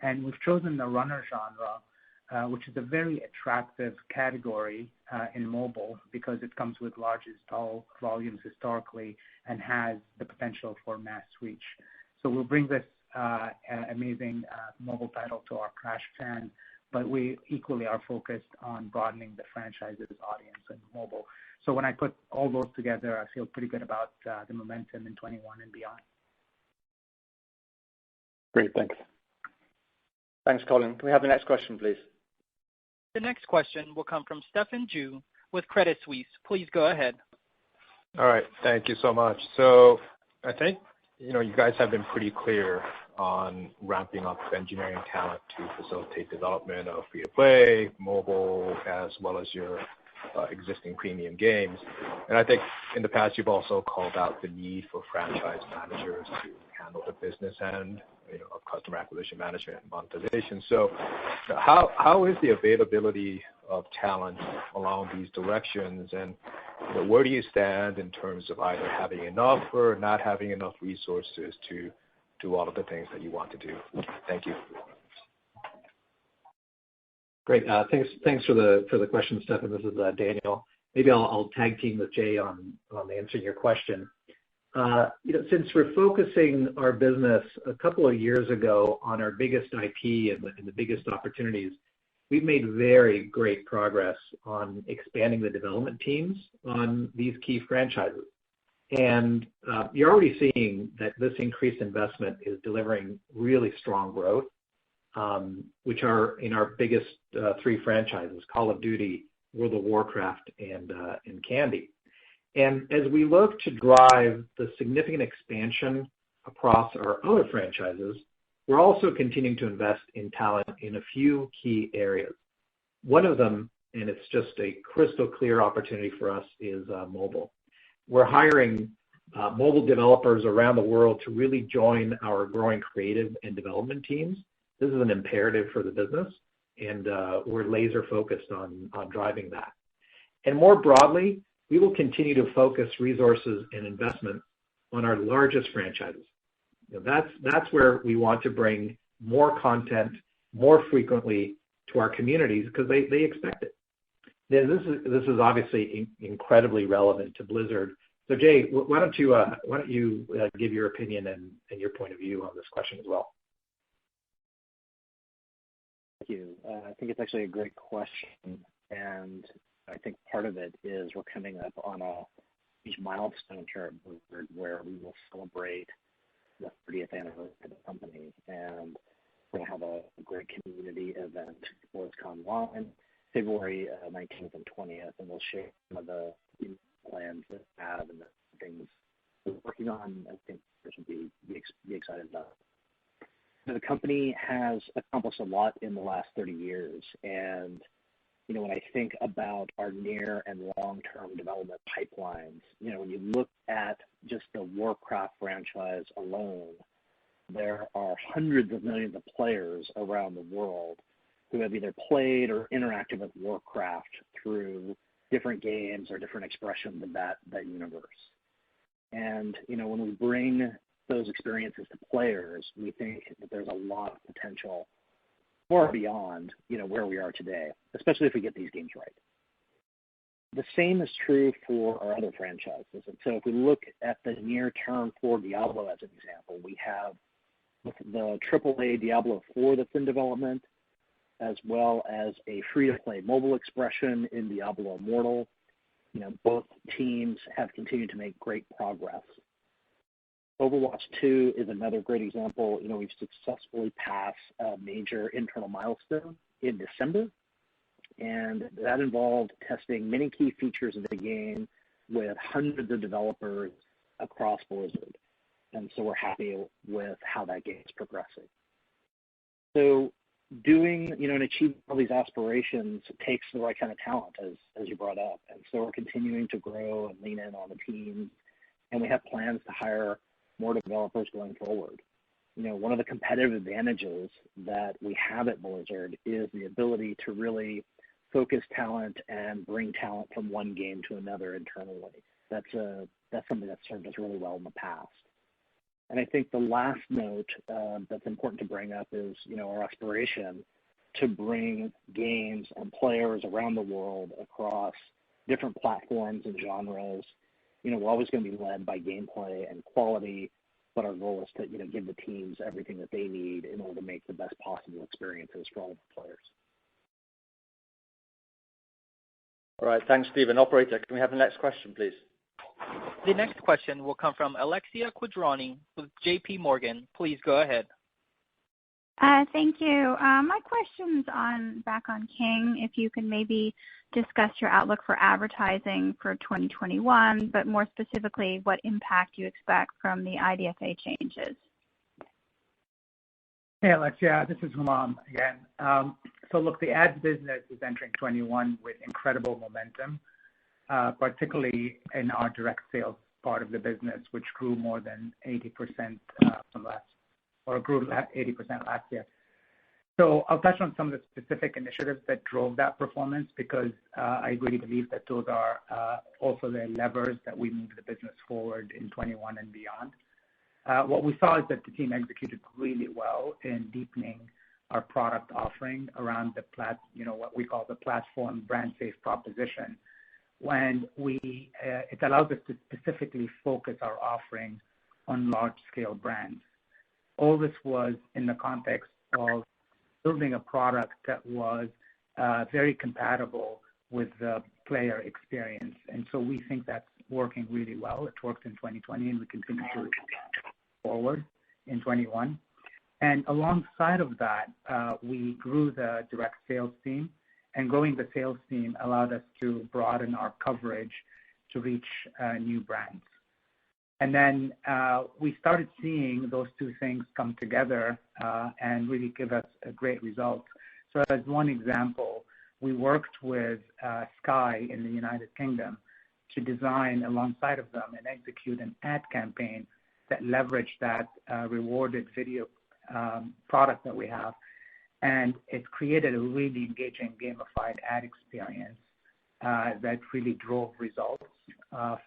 And we've chosen the runner genre, which is a very attractive category in mobile because it comes with large install volumes historically and has the potential for mass reach. So we'll bring this amazing mobile title to our Crash fans, but we equally are focused on broadening the franchise's audience in mobile. So when I put all those together, I feel pretty good about the momentum in 21 and beyond. Great, thanks. Thanks, Colin. Can we have the next question, please? The next question will come from Stefan Ju with Credit Suisse. Please go ahead. All right, thank you so much. So I think, you guys have been pretty clear on ramping up engineering talent to facilitate development of free-to-play, mobile, as well as your existing premium games. And I think in the past you've also called out the need for franchise managers to handle the business end, of customer acquisition management and monetization. So how is the availability of talent along these directions, and where do you stand in terms of either having enough or not having enough resources to do all of the things that you want to do? Thank you. Great. Thanks for the question, Stefan. This is Daniel. Maybe I'll tag team with Jay on answering your question. Since we're focusing our business a couple of years ago on our biggest IP and the biggest opportunities, we've made very great progress on expanding the development teams on these key franchises. And you're already seeing that this increased investment is delivering really strong growth, which are in our biggest three franchises, Call of Duty, World of Warcraft, and Candy. And as we look to drive the significant expansion across our other franchises, we're also continuing to invest in talent in a few key areas. One of them, and it's just a crystal clear opportunity for us, is mobile. We're hiring mobile developers around the world to really join our growing creative and development teams. This is an imperative for the business, and we're laser focused on driving that. And more broadly, we will continue to focus resources and investment on our largest franchises. That's where we want to bring more content more frequently to our communities because they expect it. This is obviously incredibly relevant to Blizzard. So Jay, why don't you give your opinion and your point of view on this question as well? Thank you. I think it's actually a great question, and I think part of it is we're coming up on a huge milestone here at Blizzard where we will celebrate the 30th anniversary of the company, and we're going to have a great community event, BlizzCon Live, February 19th and 20th, and we'll share some of the plans that we have and the things we're working on. I think we should be excited about. The company has accomplished a lot in the last 30 years, and when I think about our near and long-term development pipelines, when you look at just the Warcraft franchise alone, there are hundreds of millions of players around the world who have either played or interacted with Warcraft through different games or different expressions of that universe. And, when we bring those experiences to players, we think that there's a lot of potential far beyond, where we are today, especially if we get these games right. The same is true for our other franchises. And so if we look at the near term for Diablo as an example, we have the AAA Diablo 4 that's in development. as well as a free-to-play mobile expression in Diablo Immortal. Both teams have continued to make great progress. Overwatch 2 is another great example. We've successfully passed a major internal milestone in December, and that involved testing many key features of the game with hundreds of developers across Blizzard. And so we're happy with how that game is progressing. So doing, and achieving all these aspirations takes the right kind of talent, as you brought up. And so we're continuing to grow and lean in on the teams, and we have plans to hire more developers going forward. One of the competitive advantages that we have at Blizzard is the ability to really focus talent and bring talent from one game to another internally. That's something that's served us really well in the past. And I think the last note that's important to bring up is, our aspiration to bring games and players around the world across different platforms and genres. We're always going to be led by gameplay and quality, but our goal is to, give the teams everything that they need in order to make the best possible experiences for all the players. All right, thanks, Stephen. Operator, can we have the next question, please? The next question will come from Alexia Quadrani with JP Morgan. Please go ahead. Thank you. My question's back on King. If you can maybe discuss your outlook for advertising for 2021, but more specifically, what impact you expect from the IDFA changes. Hey, Alexia, this is Humam again. So look, the ads business is entering 21 with incredible momentum, particularly in our direct sales part of the business, which grew more than 80% grew 80% last year. So I'll touch on some of the specific initiatives that drove that performance because I really believe that those are also the levers that we move the business forward in 21 and beyond. What we saw is that the team executed really well in deepening our product offering around the what we call the platform brand safe proposition. When it allows us to specifically focus our offering on large scale brands. All this was in the context of building a product that was very compatible with the player experience. And so we think that's working really well. It worked in 2020 and we continue to move forward in 21. And alongside of that, we grew the direct sales team, and growing the sales team allowed us to broaden our coverage to reach new brands. And then we started seeing those two things come together and really give us a great result. So as one example, we worked with Sky in the United Kingdom to design alongside of them and execute an ad campaign that leveraged that rewarded video product that we have. And it created a really engaging gamified ad experience that really drove results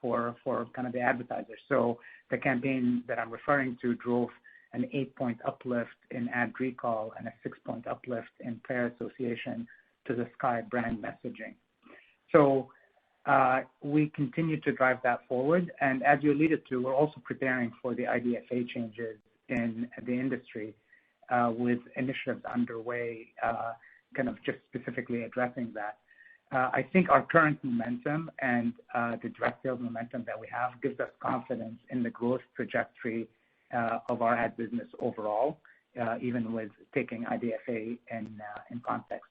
for kind of the advertisers. So the campaign that I'm referring to drove an 8-point uplift in ad recall and a 6-point uplift in player association to the Sky brand messaging. So we continue to drive that forward. And as you alluded to, we're also preparing for the IDFA changes in the industry with initiatives underway, kind of just specifically addressing that. I think our current momentum and the direct sales momentum that we have gives us confidence in the growth trajectory of our ad business overall, even with taking IDFA in context.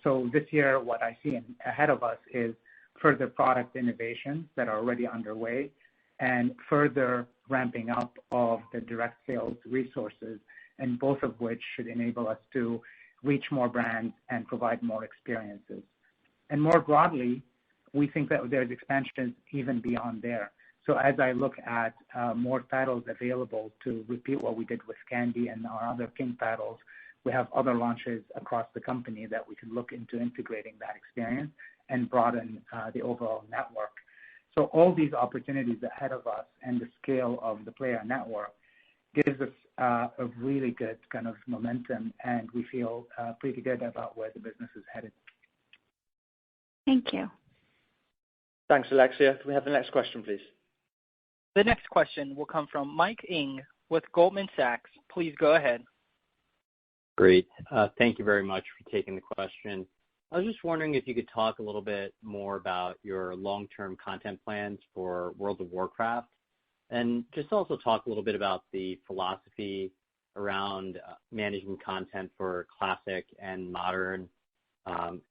So this year, what I see ahead of us is further product innovations that are already underway and further ramping up of the direct sales resources, and both of which should enable us to reach more brands and provide more experiences. And more broadly, we think that there's expansions even beyond there. So as I look at more titles available to repeat what we did with Candy and our other King titles, we have other launches across the company that we can look into integrating that experience and broaden the overall network. So all these opportunities ahead of us and the scale of the player network gives us a really good kind of momentum, and we feel pretty good about where the business is headed. Thank you. Thanks, Alexia. Can we have the next question, please? The next question will come from Mike Ng with Goldman Sachs. Please go ahead. Great. Thank you very much for taking the question. I was just wondering if you could talk a little bit more about your long-term content plans for World of Warcraft, and just also talk a little bit about the philosophy around managing content for Classic and Modern.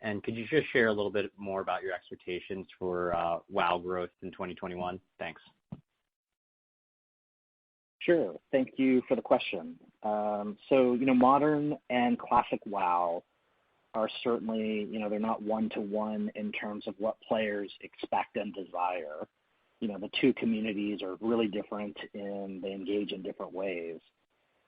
And could you just share a little bit more about your expectations for WoW growth in 2021? Thanks. Sure. Thank you for the question. Modern and Classic WoW are certainly, they're not one-to-one in terms of what players expect and desire. The two communities are really different and they engage in different ways.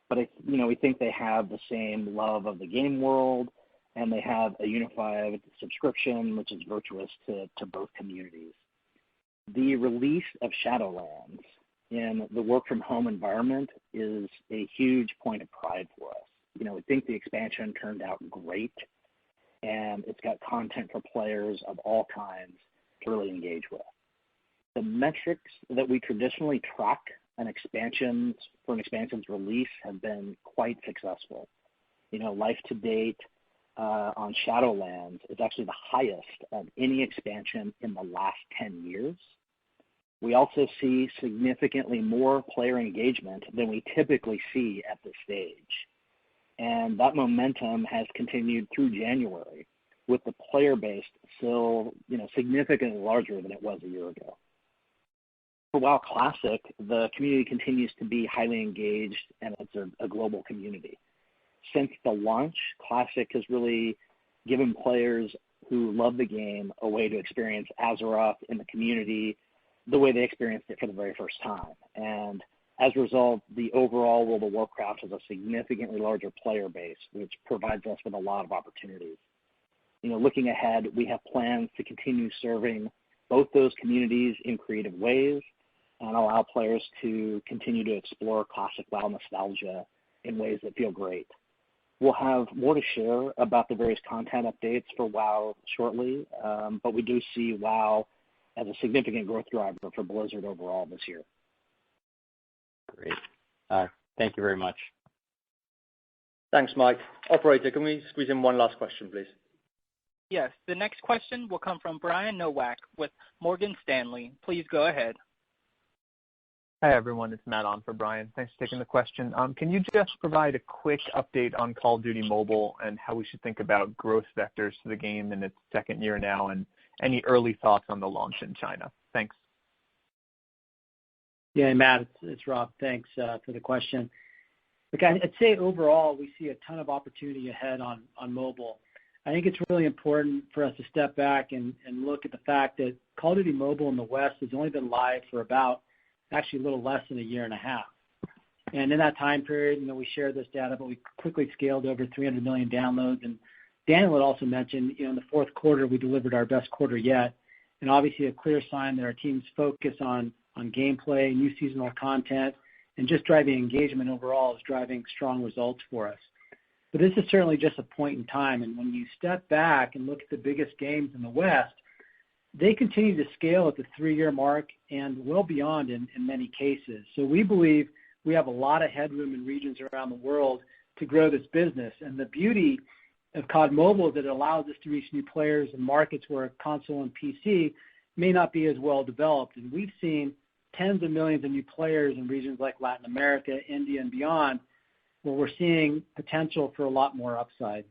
But, we think they have the same love of the game world, and they have a unified subscription, which is virtuous to both communities. The release of Shadowlands in the work-from-home environment is a huge point of pride for us. We think the expansion turned out great, and it's got content for players of all kinds to really engage with. The metrics that we traditionally track an expansion's release have been quite successful. Life to date on Shadowlands is actually the highest of any expansion in the last 10 years. We also see significantly more player engagement than we typically see at this stage. And that momentum has continued through January, with the player base still, significantly larger than it was a year ago. For WoW Classic, the community continues to be highly engaged, and it's a global community. Since the launch, Classic has really given players who love the game a way to experience Azeroth in the community the way they experienced it for the very first time. And as a result, the overall World of Warcraft has a significantly larger player base, which provides us with a lot of opportunities. Looking ahead, we have plans to continue serving both those communities in creative ways and allow players to continue to explore classic WoW nostalgia in ways that feel great. We'll have more to share about the various content updates for WoW shortly, but we do see WoW as a significant growth driver for Blizzard overall this year. Great. Thank you very much. Thanks, Mike. Operator, can we squeeze in one last question, please? Yes. The next question will come from Brian Nowak with Morgan Stanley. Please go ahead. Hi, everyone. It's Matt on for Brian. Thanks for taking the question. Can you just provide a quick update on Call of Duty Mobile and how we should think about growth vectors to the game in its second year now, and any early thoughts on the launch in China? Thanks. Yeah, Matt, it's Rob. Thanks for the question. Look, I'd say overall we see a ton of opportunity ahead on mobile. I think it's really important for us to step back and look at the fact that Call of Duty Mobile in the West has only been live for about actually a little less than a year and a half. And in that time period, we shared this data, but we quickly scaled over 300 million downloads. And Daniel had also mentioned, in the fourth quarter, we delivered our best quarter yet. And obviously a clear sign that our team's focus on gameplay, new seasonal content, and just driving engagement overall is driving strong results for us. But this is certainly just a point in time. And when you step back and look at the biggest games in the West, they continue to scale at the 3-year mark and well beyond in many cases. So we believe we have a lot of headroom in regions around the world to grow this business. And the beauty of COD Mobile is that it allows us to reach new players in markets where console and PC may not be as well developed. And we've seen tens of millions of new players in regions like Latin America, India, and beyond, where we're seeing potential for a lot more upside.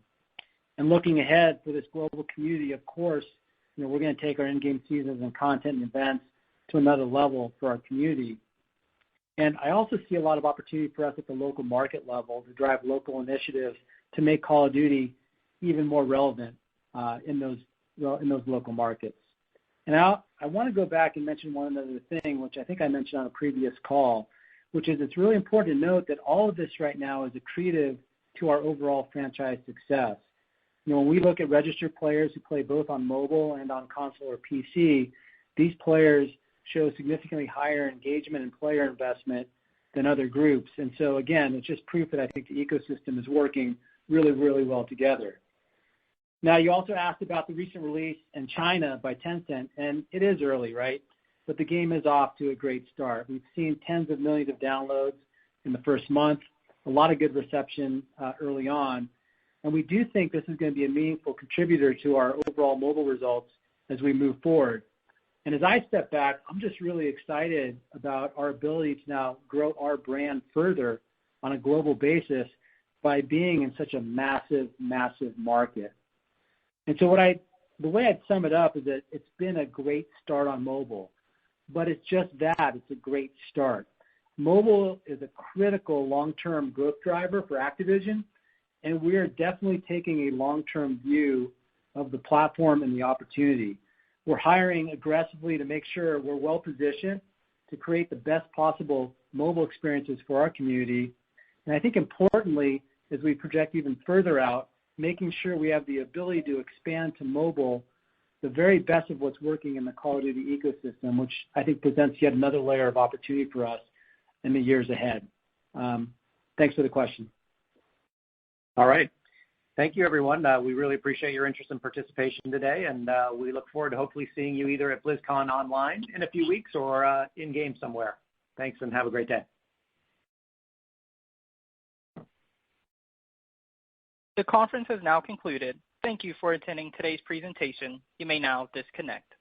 And looking ahead for this global community, of course, we're going to take our in-game seasons and content and events to another level for our community. And I also see a lot of opportunity for us at the local market level to drive local initiatives to make Call of Duty even more relevant in those local markets. And I want to go back and mention one other thing, which I think I mentioned on a previous call, which is it's really important to note that all of this right now is accretive to our overall franchise success. When we look at registered players who play both on mobile and on console or PC, these players show significantly higher engagement and player investment than other groups. And so, again, it's just proof that I think the ecosystem is working really, really well together. Now, you also asked about the recent release in China by Tencent, and it is early, right? But the game is off to a great start. We've seen tens of millions of downloads in the first month, a lot of good reception early on, and we do think this is going to be a meaningful contributor to our overall mobile results as we move forward. And as I step back, I'm just really excited about our ability to now grow our brand further on a global basis by being in such a massive, massive market. And so the way I'd sum it up is that it's been a great start on mobile, but it's just that, it's a great start. Mobile is a critical long-term growth driver for Activision, and we are definitely taking a long-term view of the platform and the opportunity. We're hiring aggressively to make sure we're well positioned to create the best possible mobile experiences for our community. And I think importantly, as we project even further out, making sure we have the ability to expand to mobile the very best of what's working in the Call of Duty ecosystem, which I think presents yet another layer of opportunity for us in the years ahead. Thanks for the question. All right. Thank you, everyone. We really appreciate your interest and participation today, and we look forward to hopefully seeing you either at BlizzCon online in a few weeks or in-game somewhere. Thanks, and have a great day. The conference has now concluded. Thank you for attending today's presentation. You may now disconnect.